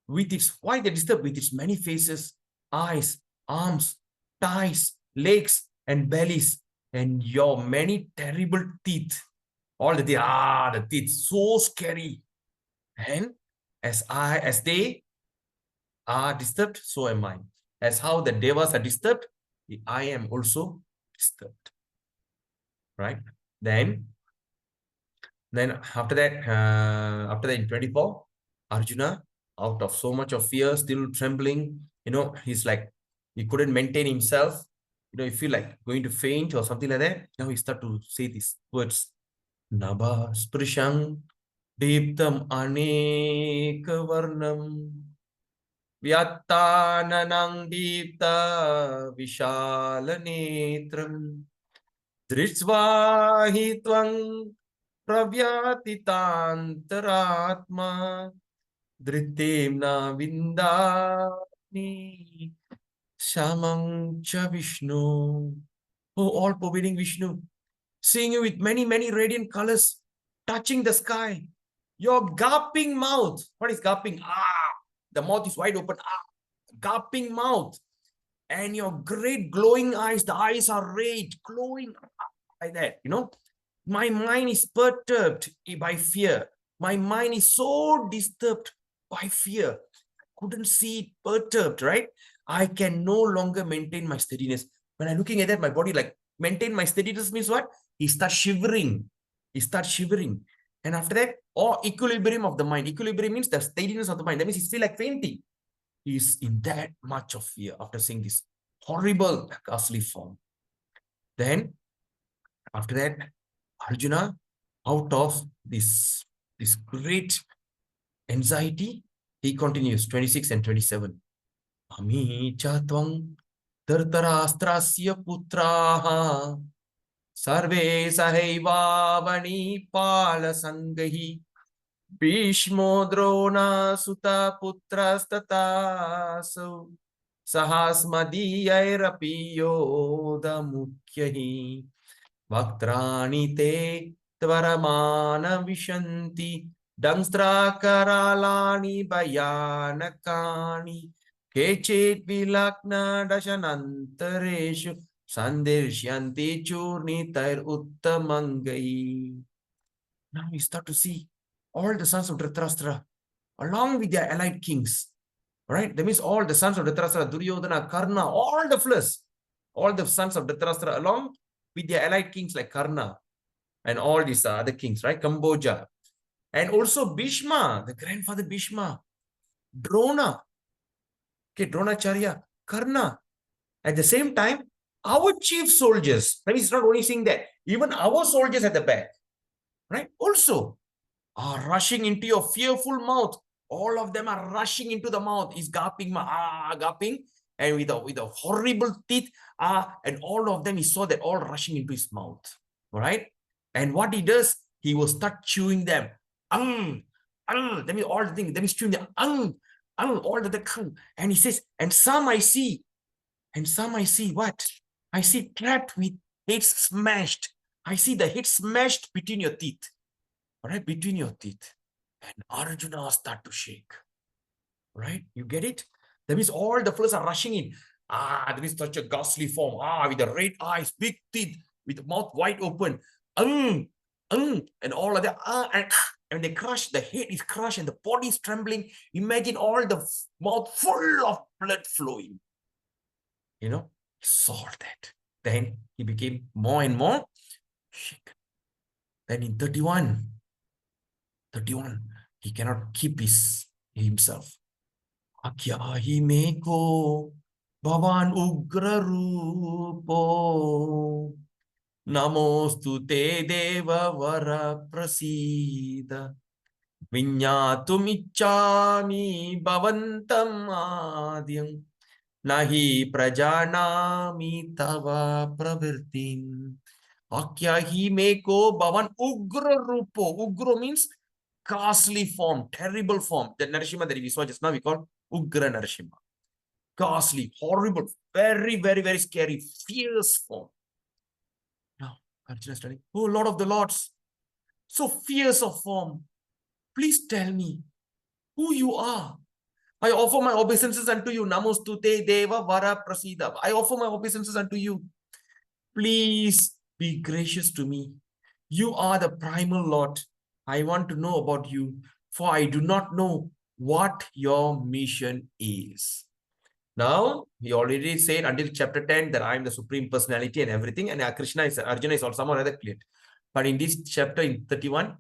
[SPEAKER 1] With its, why they disturbed? With its many faces, eyes, arms, thighs, legs, and bellies, and your many terrible teeth. All the teeth, the teeth, so scary. And as they are disturbed, so am I. As how the devas are disturbed, I am also disturbed. Right? Then after that in 24, Arjuna, out of so much of fear, still trembling, he's like, he couldn't maintain himself. He feel like going to faint or something like that. Now he start to say these words. Nabha sprishang deeptam aneka varnam Vyattananang Deepta Vishalanetram Dritsvahi Twang Pravyatitantaratma Dhritemna Vindani Shamam Cha Vishnu. Oh, all pervading Vishnu, seeing you with many, many radiant colors, touching the sky. Your gaping mouth. What is gaping? The mouth is wide open. Gaping mouth. And your great glowing eyes. The eyes are red, glowing like that. My mind is perturbed by fear. My mind is so disturbed by fear. Couldn't see it, perturbed, right? I can no longer maintain my steadiness. When I'm looking at that, my body like, maintain my steadiness means what? He starts shivering. And after that, or equilibrium of the mind. Equilibrium means the steadiness of the mind. That means he's still like fainting. He's in that much of fear after seeing this horrible, ghastly form. Then, after that, Arjuna, out of this great anxiety, he continues 26 and 27. Ami chatvang tartarastrasya putraha sarve sahaivavani pala sangahi Bhishmo Drona Suta Putrastataso Sahasmadhiyairapi Yoda Mukhyahi Vaktrani Te Tvaramana Vishanti Dangstra Karalani Bhayanakani Kechit Vilakna Dashanantareshu Sandirshyanti Churni Tair Uttamangai. Now you start to see all the sons of Dhritarashtra along with their allied kings. Right? That means all the sons of Dhritarashtra, Duryodhana, Karna, all the sons of Dhritarashtra along with their allied kings like Karna and all these other kings, right? Kamboja. And also Bhishma, the grandfather Bhishma, Drona, okay, Dronacharya, Karna, At the same time, our chief soldiers, that means it's not only saying that, even our soldiers at the back, right, also are rushing into your fearful mouth. All of them are rushing into the mouth. He's gaping, gaping, and with a horrible teeth, and all of them, he saw that all rushing into his mouth. All right. And what he does, he will start chewing them. That means all the things, that means chewing them, all the, and he says, and some I see what? I see trapped with heads smashed. I see the head smashed between your teeth. All right, between your teeth. And Arjuna start to shake. Right? You get it? That means all the fellows are rushing in. That is such a ghastly form. With the red eyes, big teeth, with the mouth wide open. And all of that. And they crush, the head is crushed and the body is trembling. Imagine all the mouth full of blood flowing. You know, he saw that. Then he became more and more shaken. Then in 31, he cannot keep himself. Akyahi meko bhavan ugra rupo namostu te deva vara prasida vinyatum ichchami bhavantam adyam nahi prajanami tava pravirtim. Akyahi meko bhavan ugra rupo. Ugra means ghastly form, terrible form. The Narasimha that we saw just now, we call Ugra Narasimha. Ghastly, horrible, very, very, very scary, fierce form. Now, Arjuna is telling, oh Lord of the Lords, so fierce of form, please tell me who you are. I offer my obeisances unto you. Namostute Deva Vara Prasida. I offer my obeisances unto you. Please be gracious to me. You are the primal Lord. I want to know about you, for I do not know what your mission is. Now, he already said until chapter 10 that I am the supreme personality and everything, and Arjuna is also someone other clear. But in this chapter, in 31,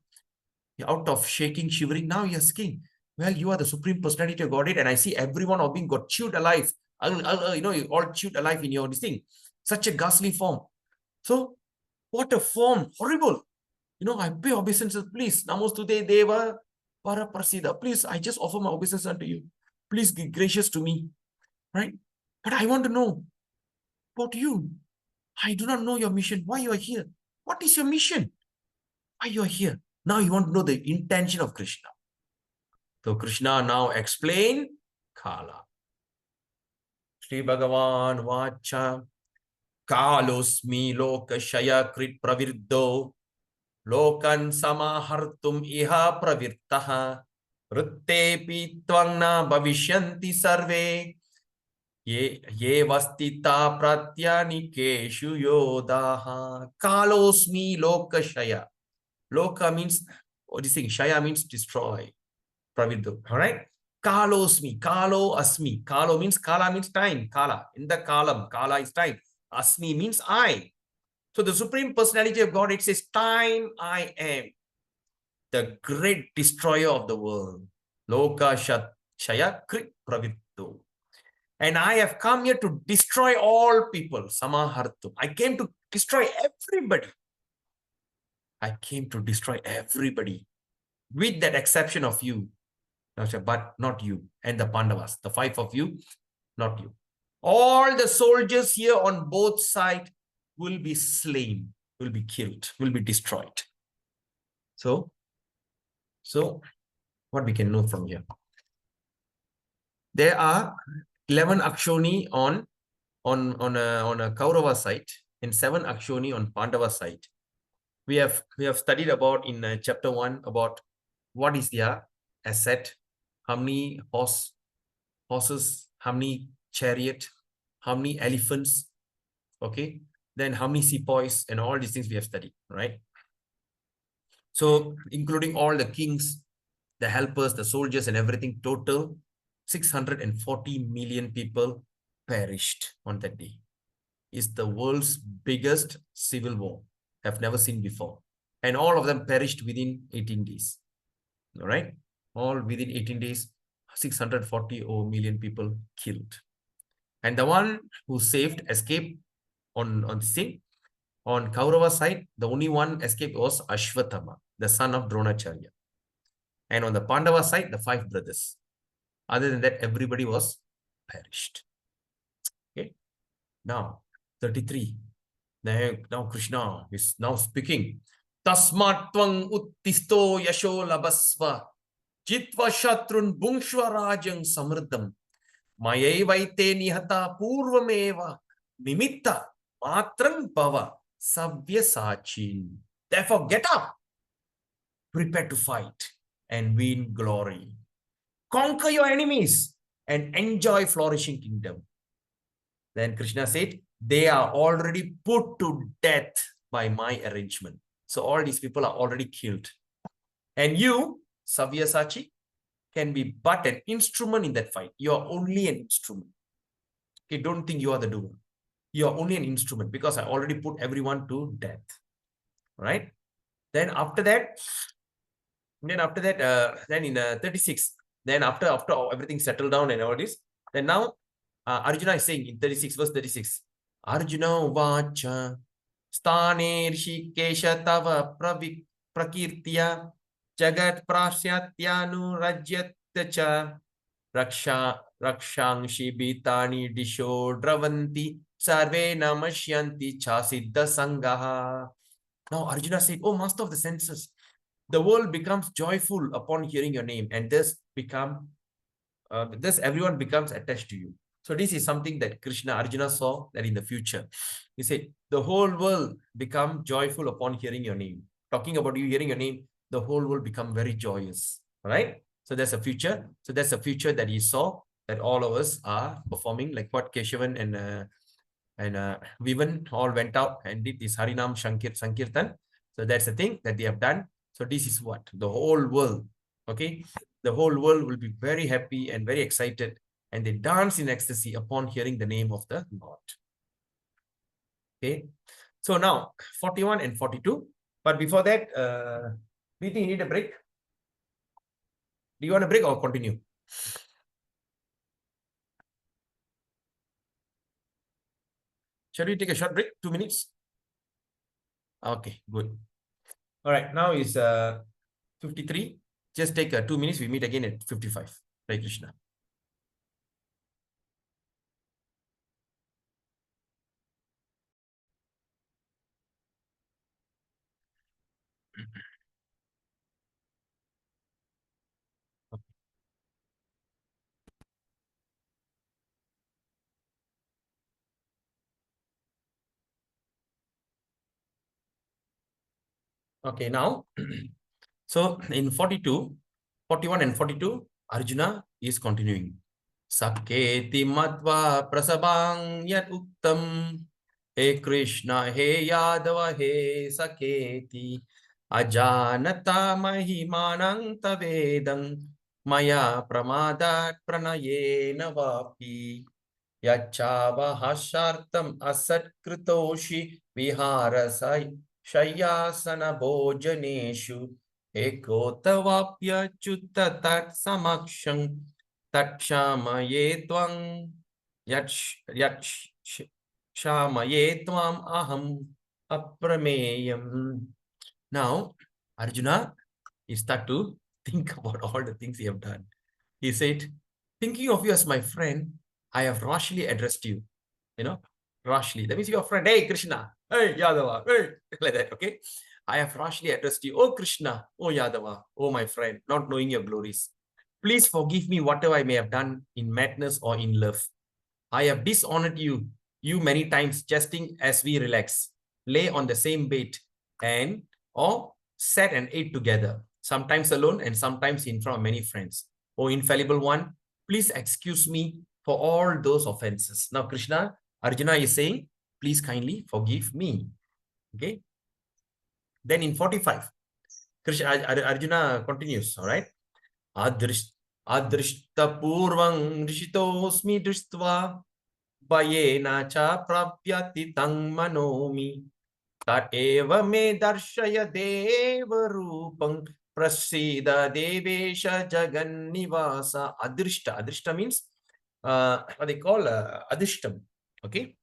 [SPEAKER 1] out of shaking, shivering, now he is asking, well, you are the supreme personality of Godhead, and I see everyone of being got chewed alive. You all chewed alive in your this thing. Such a ghastly form. So, what a form, horrible. I pay obeisances, please. Namostute Deva Para Prasida. Please, I just offer my obeisances unto you. Please be gracious to me. Right? But I want to know about you. I do not know your mission. Why you are here? What is your mission? Why you are here? Now you want to know the intention of Krishna. So Krishna now explain Kala. Sri Bhagavan Vacha Kalosmi Lokashaya Krit Pravirdo Lokan Samahartum Iha Pravirtaha Ruttepi Tvangna Bhavishyanti Sarve Ye Vastita Pratyanikeshu Yodaha Kalosmi Lokashaya. Loka means, what is it? Shaya means destroy. Praviddo. All right? Kalosmi. Kalo asmi. Kala means time. Kala. In the kalam. Kala is time. Asmi means I. So the Supreme Personality of God, it says, time I am. The great destroyer of the world. Loka Shaya Krit Praviddo. And I have come here to destroy all people. Samahartum. I came to destroy everybody. I came to destroy everybody. With that exception of you. But not you and the Pandavas. The 5 of you, not you. All the soldiers here on both sides will be slain, will be killed, will be destroyed. So what we can know from here? There are 11 Akshoni on a Kaurava side and 7 Akshoni on Pandava side. We have studied about in chapter 1 about what is their asset, how many horses, how many chariot, how many elephants, okay? Then how many sepoys and all these things we have studied, right? So including all the kings, the helpers, the soldiers and everything, total 640 million people perished on that day. It's the world's biggest civil war. I've never seen before. And all of them perished within 18 days. All right? All within 18 days, 640 million people killed. And the one who saved, escaped on the scene. On Kaurava side, the only one escaped was Ashwatthama, the son of Dronacharya. And on the Pandava side, the 5 brothers. Other than that, everybody was perished. Okay. Now, 33. Now Krishna is now speaking. Tasmat tvang uttisto yasho labasva. Jitva shatrun bhungshva rajang samriddham. Mayevaite nihata purvameva. Nimitta matram bhava savyasachin. Therefore, get up. Prepare to fight and win glory. Conquer your enemies and enjoy flourishing kingdom. Then Krishna said, they are already put to death by my arrangement. So all these people are already killed. And you, Savyasachi, can be but an instrument in that fight. You are only an instrument. Okay, don't think you are the doer. You are only an instrument because I already put everyone to death. Right? Then after that, then in 36, then after everything settled down and all this, then now Arjuna is saying in 36, verse 36, Arjuna vacha stane rishikesha tava prakirtiya jagat prasyatyanu rajyatcha rakshangshi bitani disho dravanti sarve namashyanti chasiddha sangaha. Now Arjuna said, oh master of the senses, the world becomes joyful upon hearing your name, and thus everyone becomes attached to you. So this is something that Arjuna saw that in the future. He said, the whole world become joyful upon hearing your name. Talking about you hearing your name, the whole world become very joyous. All right? So that's a future. So that's a future that he saw, that all of us are performing, like what Keshavan and Vivan all went out and did this Harinam Sankirtan. So that's the thing that they have done. So this is what the whole world, okay? The whole world will be very happy and very excited, and they dance in ecstasy upon hearing the name of the Lord. Okay. So now 41 and 42. But before that, BT, you need a break? Do you want a break or continue? Shall we take a short break? 2 minutes? Okay, good. All right, now is 53. Just take 2 minutes. We meet again at 55. Hare Krishna. Okay, now, so in 42, 41 and 42, Arjuna is continuing. Sakketi matva prasabang yat uktam. He Krishna, he Yadava, he Sakketi. Ajanata mahimanang tavedang. Maya pramadat pranayena vapi. Yachava hashartam asat kritoshi viharasai. Shayasana bhojaneshu ekotavapya chutta tat samaksham takshamaye twang shamaye tvam aham aprameyam. Now, Arjuna, he start to think about all the things he have done. He said, thinking of you as my friend, I have rashly addressed you. You know, rashly. That means your friend, hey Krishna, hey Yadava, hey, like that, okay? I have rashly addressed you, oh Krishna, oh Yadava, oh my friend, not knowing your glories. Please forgive me whatever I may have done in madness or in love. I have dishonored you many times, jesting as we relax, lay on the same bed, or sat and ate together, sometimes alone and sometimes in front of many friends. Oh infallible one, please excuse me for all those offenses. Now Arjuna is saying, please kindly forgive me. Okay. Then in 45, Arjuna continues, all right? Adrishta purvang rishitosmi drishtva bayena cha prapyati tang manomi tat eva me darshaya deva rupang prasida devesha jagan nivasa. Adrishta means what they call adishtam. Okay,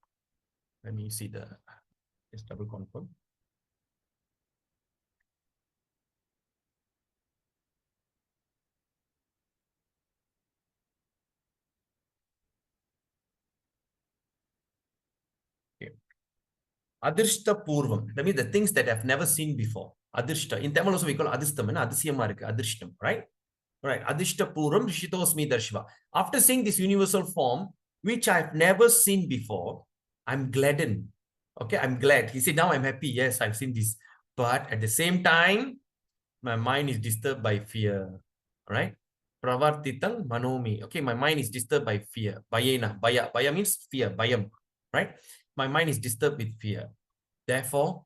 [SPEAKER 1] let me see just double confirm. Okay. Adrishta Purvam. That means the things that I've never seen before. Adrishta. In Tamil also we call Adistam and Adisyamarika. Adrishtam, right? Right. Adishta Puram Rishitosmi Darshiva. After seeing this universal form, which I've never seen before, I'm gladdened. Okay, I'm glad. He said, now I'm happy. Yes, I've seen this. But at the same time, my mind is disturbed by fear. Right? Pravartitang manomi. Okay, my mind is disturbed by fear. Bayena. Baya. Baya means fear. Bayam. Right? My mind is disturbed with fear. Therefore,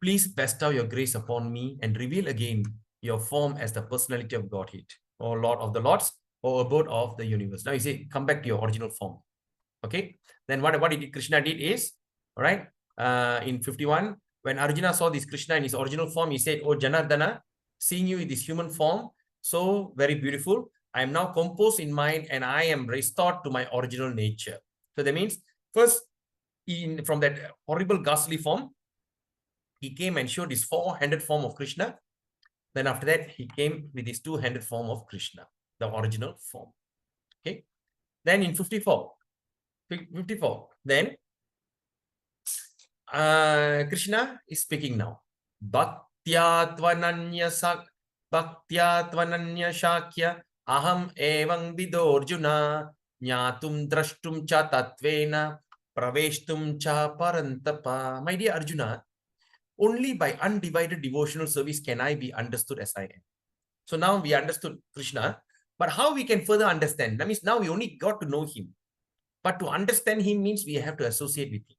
[SPEAKER 1] please bestow your grace upon me and reveal again your form as the personality of Godhead, or Lord of the Lords, or abode of the universe. Now you say, come back to your original form. Okay. Then what Krishna did is, all right, in 51, when Arjuna saw this Krishna in his original form, he said, oh Janardana, seeing you in this human form, so very beautiful. I am now composed in mind and I am restored to my original nature. So that means first, from that horrible ghastly form, he came and showed his four-handed form of Krishna. Then after that, he came with his two-handed form of Krishna, the original form. Okay. Then in 54, then Krishna is speaking now. Bhaktya shakya aham evang vidorjuna nyatum drashtum cha tatvena praveshtum cha parantapa. My dear Arjuna, only by undivided devotional service can I be understood as I am. So now we understood Krishna, but how we can further understand? That means now we only got to know him. But to understand him means we have to associate with him,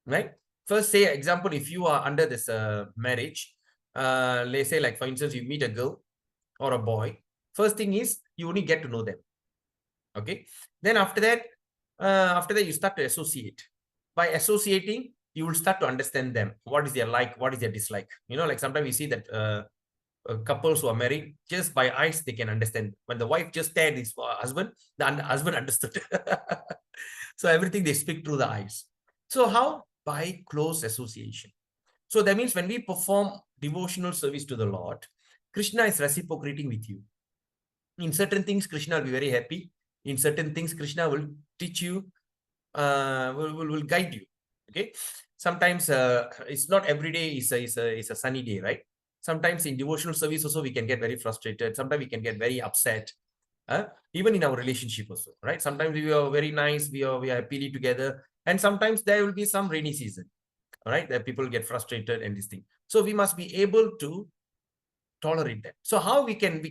[SPEAKER 1] right? First, say, example, if you are under this marriage, let's say, like, for instance, you meet a girl or a boy. First thing is you only get to know them. Okay. Then after that, you start to associate. By associating, you will start to understand them. What is their like? What is their dislike? You know, like sometimes we see that couples who are married, just by eyes, they can understand. When the wife just stared his husband, the husband understood. So everything they speak through the eyes. So how? By close association. So that means when we perform devotional service to the Lord, Krishna is reciprocating with you. In certain things, Krishna will be very happy. In certain things, Krishna will teach you, will guide you. Okay. Sometimes it's not every day is a sunny day, right? Sometimes in devotional service also we can get very frustrated. Sometimes we can get very upset. Even in our relationship also, right? Sometimes we are very nice, we are happily together, and sometimes there will be some rainy season, all right, that people get frustrated and this thing. So we must be able to tolerate that. So how we can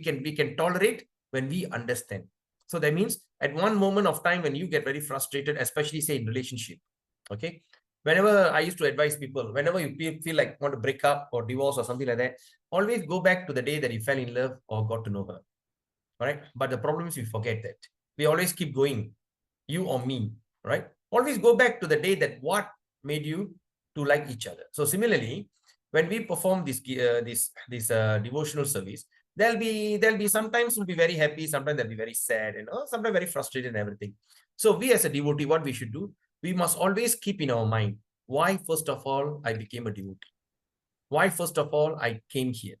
[SPEAKER 1] tolerate? When we understand. So that means at one moment of time when you get very frustrated, especially say in relationship, okay, whenever I used to advise people, whenever you feel like want to break up or divorce or something like that, always go back to the day that you fell in love or got to know her. All right. But the problem is we forget that. We always keep going, you or me, right? Always go back to the day that what made you to like each other. So similarly, when we perform this devotional service, there'll be sometimes we'll be very happy, sometimes they'll be very sad, and sometimes very frustrated and everything. So we as a devotee, what we should do, we must always keep in our mind, why first of all I became a devotee? Why first of all I came here?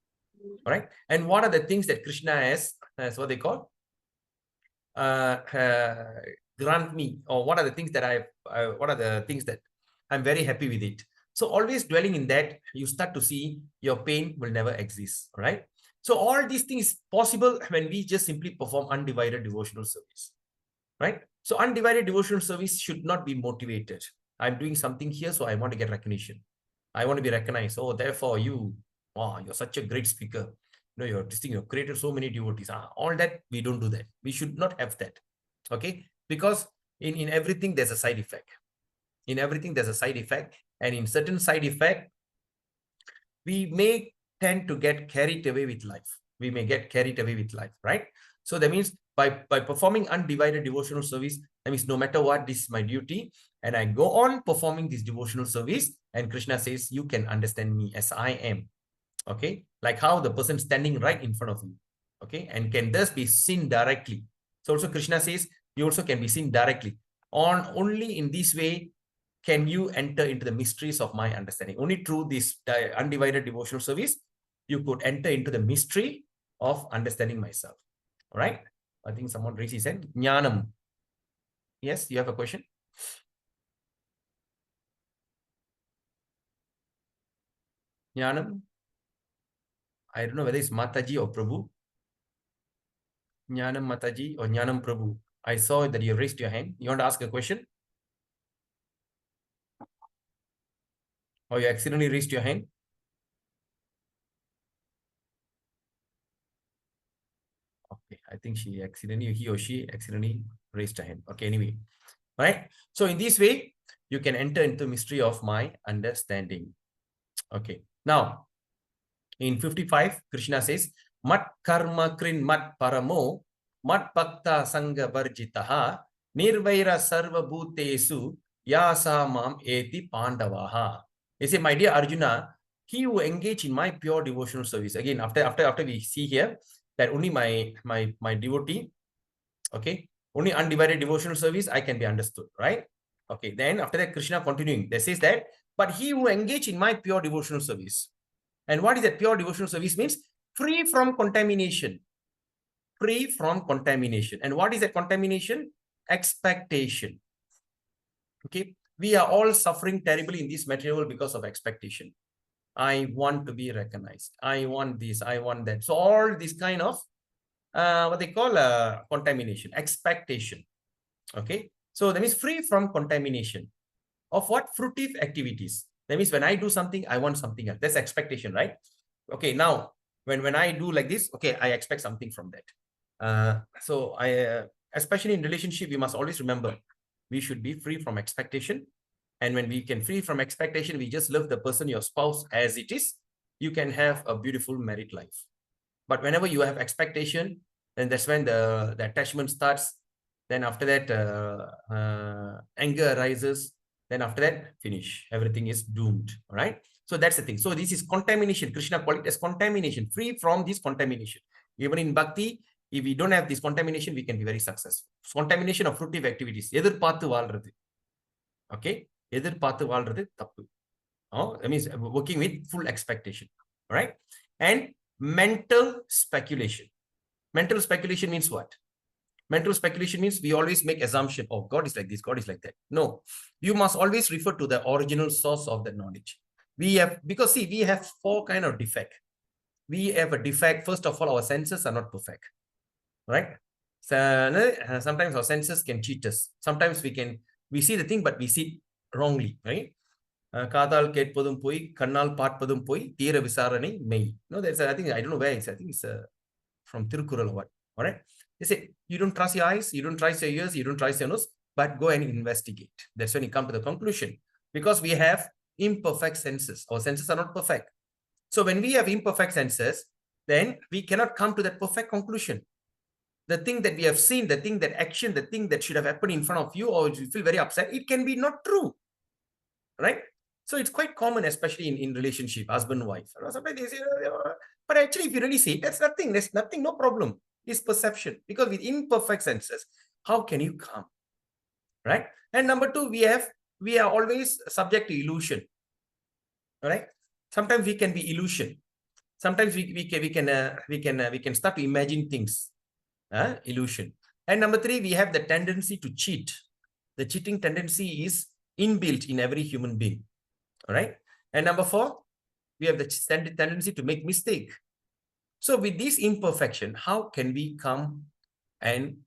[SPEAKER 1] All right. And what are the things that Krishna has what they call grant me, or what are the things that what are the things that I'm very happy with it. So always dwelling in that, you start to see your pain will never exist. All right. So all these things possible when we just simply perform undivided devotional service, right? So undivided devotional service should not be motivated. I'm doing something here, so I want to get recognition. I want to be recognized. Oh, therefore you're such a great speaker. You know, you're distinct, you've created so many devotees. All that, we don't do that. We should not have that. Okay? Because in everything, there's a side effect. In everything, there's a side effect. And in certain side effect, we may tend to get carried away with life. We may get carried away with life, right? So that means by performing undivided devotional service, that means no matter what, this is my duty. And I go on performing this devotional service. And Krishna says, you can understand me as I am. Okay, like how the person standing right in front of you, okay, and can thus be seen directly. So also Krishna says, You also can be seen directly. Only in this way can you enter into the mysteries of my understanding. Only through this undivided devotional service, you could enter into the mystery of understanding myself. All right. I think someone raised his hand. Jnanam. Yes, you have a question? Jnanam. I don't know whether it's Mataji or Prabhu. Jnanam Mataji or Jnanam Prabhu. I saw that you raised your hand. You want to ask a question? Or you accidentally raised your hand? Okay, I think he or she accidentally raised a hand. Okay, anyway. All right. So in this way, you can enter into the mystery of my understanding. Okay. Now, in 55, Krishna says, Mat karma krin mat paramo, mat bhakta sangha varjitaha, nirvaira sarva bhutesu, yasa mam eti pandavaha. He said, my dear Arjuna, he who engage in my pure devotional service. Again, after we see here that only my devotee, okay, only undivided devotional service, I can be understood, right? Okay, then after that, Krishna continuing, that says that, but he who engage in my pure devotional service. And what is that pure devotional service means? Free from contamination. Free from contamination. And what is that contamination? Expectation. Okay, we are all suffering terribly in this material world because of expectation. I want to be recognized. I want this, I want that. So all this kind of what they call contamination, expectation. Okay, so that means free from contamination of what? Fruitive activities. That means when I do something, I want something else. That's expectation, right? Okay, now when I do like this, okay, I expect something from that. So I especially in relationship, we must always remember we should be free from expectation. And when we can free from expectation, we just love the person, your spouse, as it is. You can have a beautiful married life. But whenever you have expectation, then that's when the attachment starts. Then after that, anger arises. Then after that, finish. Everything is doomed. All right. So that's the thing. So this is contamination. Krishna called it as contamination. Free from this contamination. Even in bhakti, if we don't have this contamination, we can be very successful. Contamination of fruitive activities. எதிர்பார்த்து வாழ்றது. Okay. எதிர்பார்த்து வாழ்றது தப்பு. Oh, that means working with full expectation. All right. And mental speculation. Mental speculation means what? Mental speculation means we always make assumption. Oh, God is like this, God is like that. No, you must always refer to the original source of the knowledge. We have, because see, we have 4 kind of defect. We have a defect. First of all, our senses are not perfect, right? So, sometimes our senses can cheat us. Sometimes we see the thing, but we see wrongly, right? காதால் கேட்பதும் போய் கண்ணால் பார்ப்பதும் போய் தீர விசாரணை மெய். No, there's I think I don't know where it's. I think it's from Tirukkural or what. All right. They say you don't trust your eyes, you don't trust your ears, you don't trust your nose, but go and investigate. That's when you come to the conclusion, because we have imperfect senses. Our senses are not perfect. So when we have imperfect senses, then we cannot come to that perfect conclusion. The thing that we have seen, the thing that action, the thing that should have happened in front of you, or you feel very upset, it can be not true, right? So it's quite common, especially in relationship, husband, wife. Sometimes they say, but actually, if you really see, that's nothing. There's nothing, no problem. It's perception. Because with imperfect senses, how can you come? Right? And number 2, we are always subject to illusion. All right? Sometimes we can be illusion. Sometimes we can start to imagine things. Illusion. And number 3, we have the tendency to cheat. The cheating tendency is inbuilt in every human being. All right. And number 4, we have the tendency to make mistake. So with this imperfection, how can we come and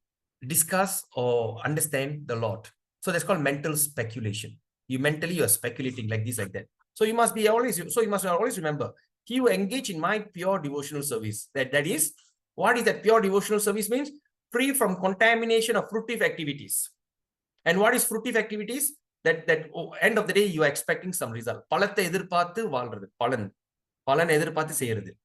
[SPEAKER 1] discuss or understand the Lord? So that's called mental speculation. You are speculating like this, like that. So you must always remember, he who engage in my pure devotional service. That is, what is that pure devotional service means? Free from contamination of fruitive activities. And what is fruitive activities? That end of the day, you are expecting some result. பலத்தை எதிர்பார்த்து வாழ்றது. பலன் எதிர்பார்த்து செய்யறது.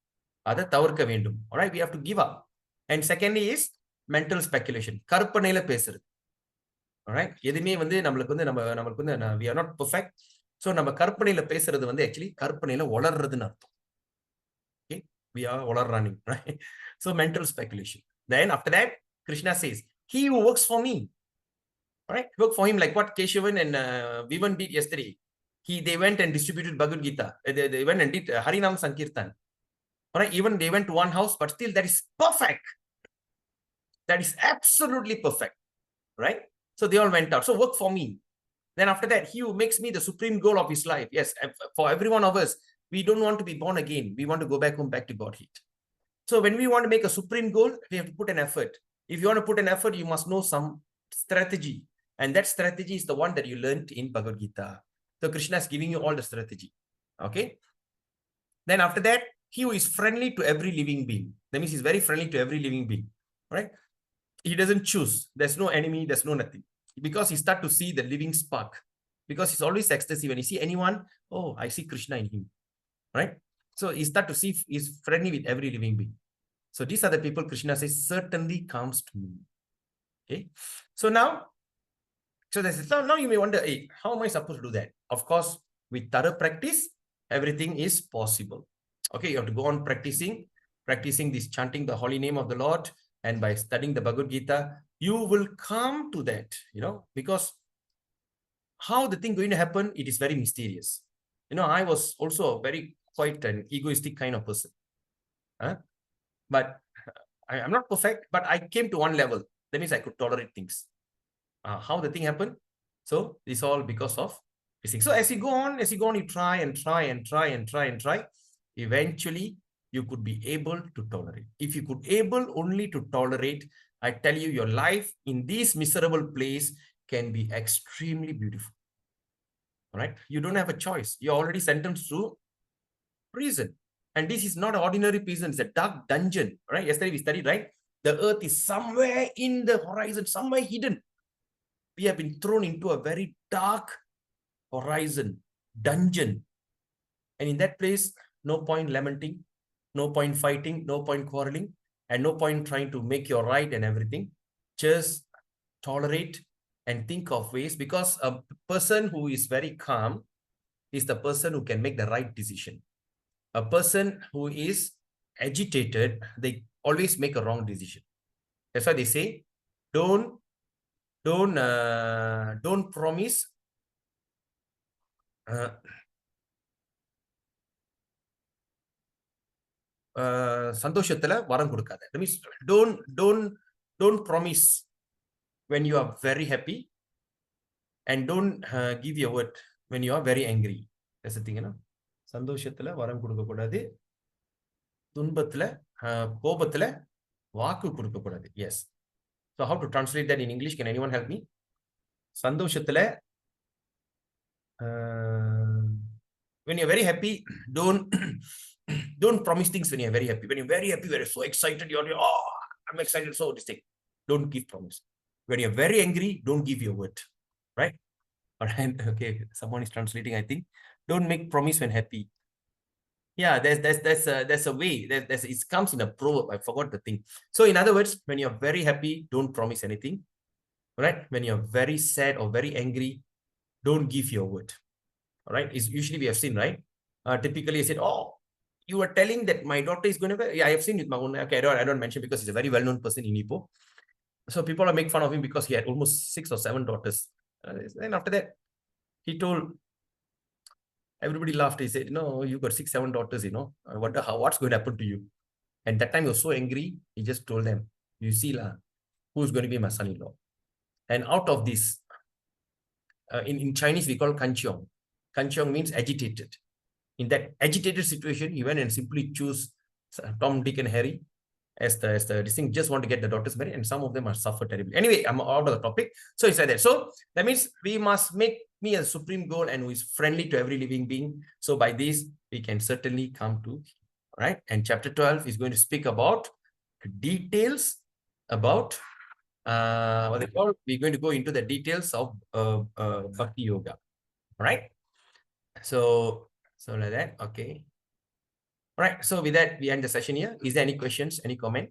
[SPEAKER 1] அதை தவிர்க்க வேண்டும். All right, we have to give up. And secondly is mental speculation. கற்பனையில பேசுறது. All right, எதுமே நம்மளுக்கு we are not perfect. So நம்ம கற்பனையில பேசுறது actually கற்பனையில வளர்றதுன்னு அர்த்தம். Okay, we are running, right? So mental speculation. Then after that, Krishna says, he who works for me. Right? Work for him like what Keshavan and Vivan did yesterday. They went and distributed Bhagavad Gita. They went and did Harinam Sankirtan. Right? Even they went to one house, but still that is perfect. That is absolutely perfect. Right? So they all went out. So work for me. Then after that, he who makes me the supreme goal of his life. Yes, for every one of us, we don't want to be born again. We want to go back home, back to Godhead. So when we want to make a supreme goal, we have to put an effort. If you want to put an effort, you must know some strategy. And that strategy is the one that you learned in Bhagavad Gita. So Krishna is giving you all the strategy. Okay. Then after that, he who is friendly to every living being. That means he's very friendly to every living being. Right? He doesn't choose. There's no enemy. There's no nothing. Because he start to see the living spark. Because he's always ecstasy. When you see anyone, oh, I see Krishna in him. Right? So he start to see he's friendly with every living being. So these are the people Krishna says certainly comes to me. Okay. So now you may wonder, hey, how am I supposed to do that? Of course, with thorough practice, everything is possible. Okay, you have to go on practicing this chanting the holy name of the Lord, and by studying the Bhagavad Gita, you will come to that, because how the thing going to happen, it is very mysterious. I was also quite an egoistic kind of person. But I'm not perfect, but I came to one level. That means I could tolerate things. How the thing happened? So it's all because of this thing. So as you go on, you try and try. Eventually, you could be able to tolerate. If you could able only to tolerate, I tell you, your life in this miserable place can be extremely beautiful. All right? You don't have a choice. You're already sentenced to prison. And this is not an ordinary prison. It's a dark dungeon. Right? Yesterday we studied, right? The earth is somewhere in the horizon, somewhere hidden. We have been thrown into a very dark horizon, dungeon. And in that place, no point lamenting, no point fighting, no point quarreling, and no point trying to make your right and everything. Just tolerate and think of ways, because a person who is very calm is the person who can make the right decision. A person who is agitated, they always make a wrong decision. That's why they say, don't promise சந்தோஷத்துல வரம் கொடுக்காத. That means don't promise when you are very happy, and don't give your word when you are very angry. That's the thing, சந்தோஷத்துல வரம் கொடுக்க கூடாது, துன்பத்துல கோபத்துல வாக்கு கொடுக்க கூடாது. Yes. So how to translate that in English? Can anyone help me? சந்தோஷத்துல when you're very happy, don't promise things when you're very happy. When you're very happy, you're so excited, I'm excited, so this thing. Don't give promise. When you're very angry, don't give your word. Right? All right. Okay. Someone is translating, I think. Don't make promise when happy. Yeah, there's a way. It comes in a proverb. I forgot the thing. So in other words, when you're very happy, don't promise anything. Right? When you're very sad or very angry, don't give your word. All right? It's usually we have seen, right? Typically, I said, oh, you were telling that my daughter is going to be... Yeah, I have seen with my own... Okay, I don't mention because he's a very well-known person in Ipoh. So people are making fun of him because he had almost 6 or 7 daughters. And after that, he told... Everybody laughed. He said, no, you got 6, 7 daughters, I wonder what's going to happen to you. And that time he was so angry, he just told them, you see, who's going to be my son-in-law? And out of this, in Chinese, we call kanchiong. Kanchiong means agitated. In that agitated situation, he went and simply chose Tom, Dick, and Harry as this thing, just want to get the daughters married, and some of them are suffered terribly. Anyway, I'm out of the topic. So he said that. So that means we must make me a supreme goal and who is friendly to every living being. So by this, we can certainly come to, right? And chapter 12 is going to speak about details about what they call, we're going to go into the details of Bhakti Yoga, right? So like that, okay. All right, so with that, we end the session here. Is there any questions, any comment?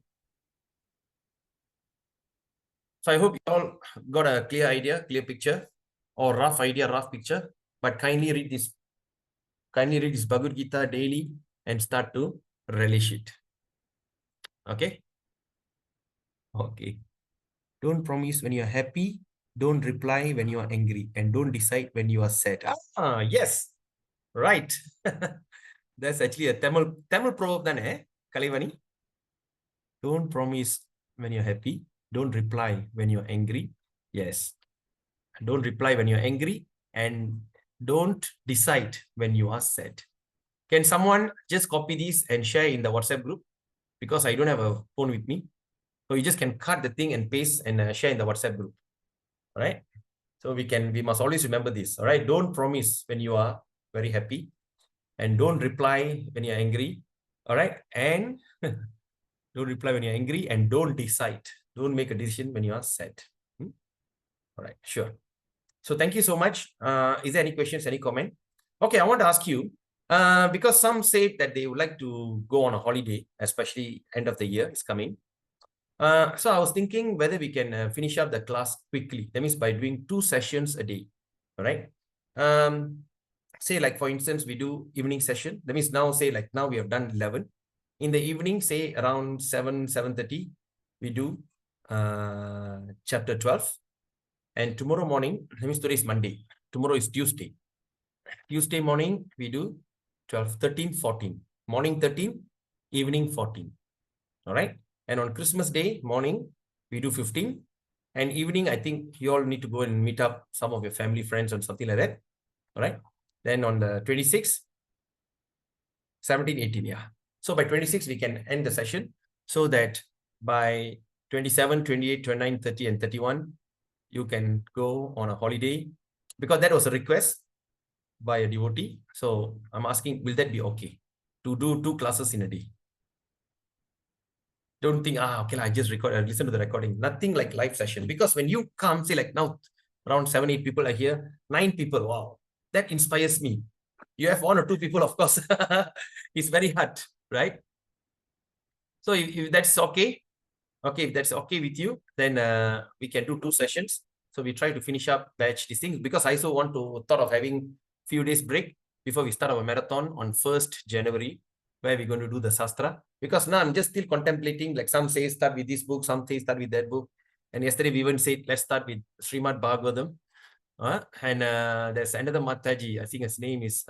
[SPEAKER 1] So I hope you all got a clear idea, clear picture, or rough idea, rough picture. But kindly read this Bhagavad Gita daily and start to relish it. Okay? Okay. Don't promise when you are happy. Don't reply when you are angry. And don't decide when you are sad. Ah, yes. Right. That's actually a Tamil proverb, dane, Kalivani. Don't promise when you're happy. Don't reply when you're angry. Yes. Don't reply when you're angry. And don't decide when you are sad. Can someone just copy these and share in the WhatsApp group? Because I don't have a phone with me. So you just can cut the thing and paste and share in the WhatsApp group. All right. So we must always remember this. All right. Don't promise when you are very happy. And don't reply when you're angry. All right. And don't reply when you're angry, and don't decide. Don't make a decision when you are sad. All right. Sure. So thank you so much. Is there any questions, any comment? Okay, I want to ask you, because some say that they would like to go on a holiday, especially end of the year is coming. So I was thinking whether we can finish up the class quickly. That means by doing 2 sessions a day. All right. Say like, for instance, we do evening session. That means now say like now we have done 11. In the evening, say around 7:30, we do chapter 12. And tomorrow morning, that means today is Monday. Tomorrow is Tuesday. Tuesday morning, we do 12, 13, 14. Morning 13, evening 14. All right. And on Christmas Day morning, we do 15. And evening, I think you all need to go and meet up some of your family, friends, or something like that. All right. Then on the 26th, 17, 18, yeah. So by 26, we can end the session so that by 27, 28, 29, 30, and 31, you can go on a holiday, because that was a request by a devotee. So I'm asking, will that be okay to do 2 classes in a day? Don't think, okay, I just listen to the recording. Nothing like live session. Because when you come, say like now, around 7, 8 people are here, 9 people, wow, that inspires me. You have 1 or 2 people, of course. It's very hard, right? So if that's okay, if that's okay with you, then we can do 2 sessions. So we try to finish up batch these things, because I also want to thought of having few days break before we start our marathon on 1st January, where we're going to do the Sastra. Because now I'm just still contemplating, like some say start with this book, some say start with that book. And yesterday we even said, let's start with Srimad Bhagavatam. And there's another Mataji, I think his name is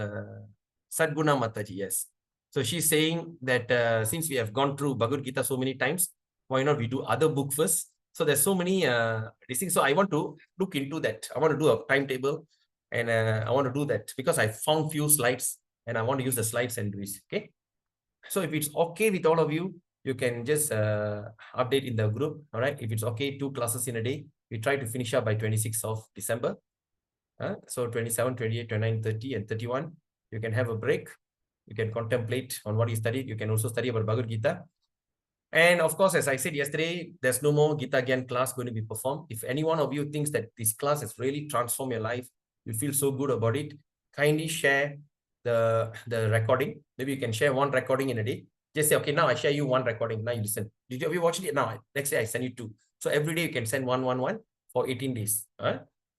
[SPEAKER 1] Sadguna Mataji, yes. So she's saying that since we have gone through Bhagavad Gita so many times, why not we do other book first? So there's so many these things. So I want to look into that. I want to do a timetable, and I want to do that because I found few slides and I want to use the slides and do it. Okay. So if it's okay with all of you, you can just update in the group. All right. If it's okay, 2 classes in a day, we try to finish up by 26th of December. So 27, 28, 29, 30, and 31, you can have a break. You can contemplate on what you studied. You can also study about Bhagavad Gita. And of course, as I said yesterday, there's no more Gita Gyan class going to be performed. If any one of you thinks that this class has really transformed your life, you feel so good about it, kindly share the recording. Maybe you can share 1 recording in a day. Just say, okay, now I share you 1 recording. Now you listen. Have you watched it? Now, next day I send you 2. So every day you can send 1, 1, 1 for 18 days.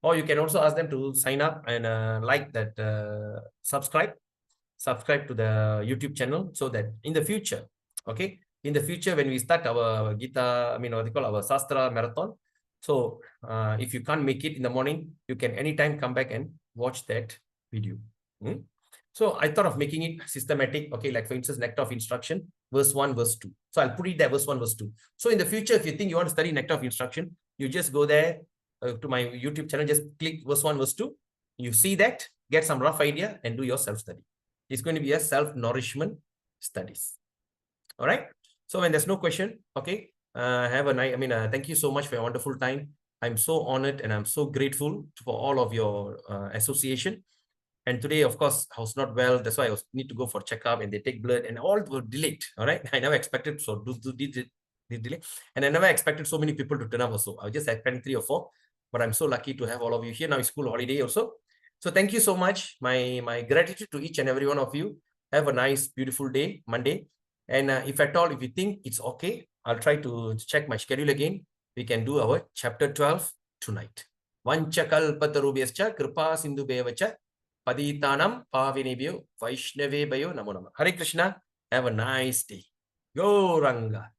[SPEAKER 1] Or you can also ask them to sign up and like that, subscribe to the YouTube channel, so that in the future, okay, in the future when we start our Gita, what they call our Sastra marathon. So if you can't make it in the morning, you can anytime come back and watch that video. So I thought of making it systematic. Okay, like for instance, Nectar of Instruction, verse 1, verse 2. So I'll put it there, verse 1, verse 2. So in the future, if you think you want to study Nectar of Instruction, you just go there to my YouTube channel, just click verse 1, verse 2. You see that, get some rough idea, and do your self-study. It's going to be a self-nourishment studies. All right. So when there's no question, okay, have a nice, thank you so much for your wonderful time. I'm so honored and I'm so grateful for all of your association. And today, of course, I was not well. That's why I need to go for checkup, and they take blood, and all were delayed. All right. I never expected so did delay. And I never expected so many people to turn up also. I was just expecting 3 or 4, but I'm so lucky to have all of you here. Now it's school holiday also. So thank you so much. My gratitude to each and every one of you. Have a nice, beautiful day, Monday. And if at all, if you think it's okay, I'll try to check my schedule again. We can do our chapter 12 tonight. Vanchakalpatarubhyascha kripa sindhu bevacha paditanam pavinebhyo vaishnavebhayo namo namah. Hare Krishna. Have a nice day. Go Ranga.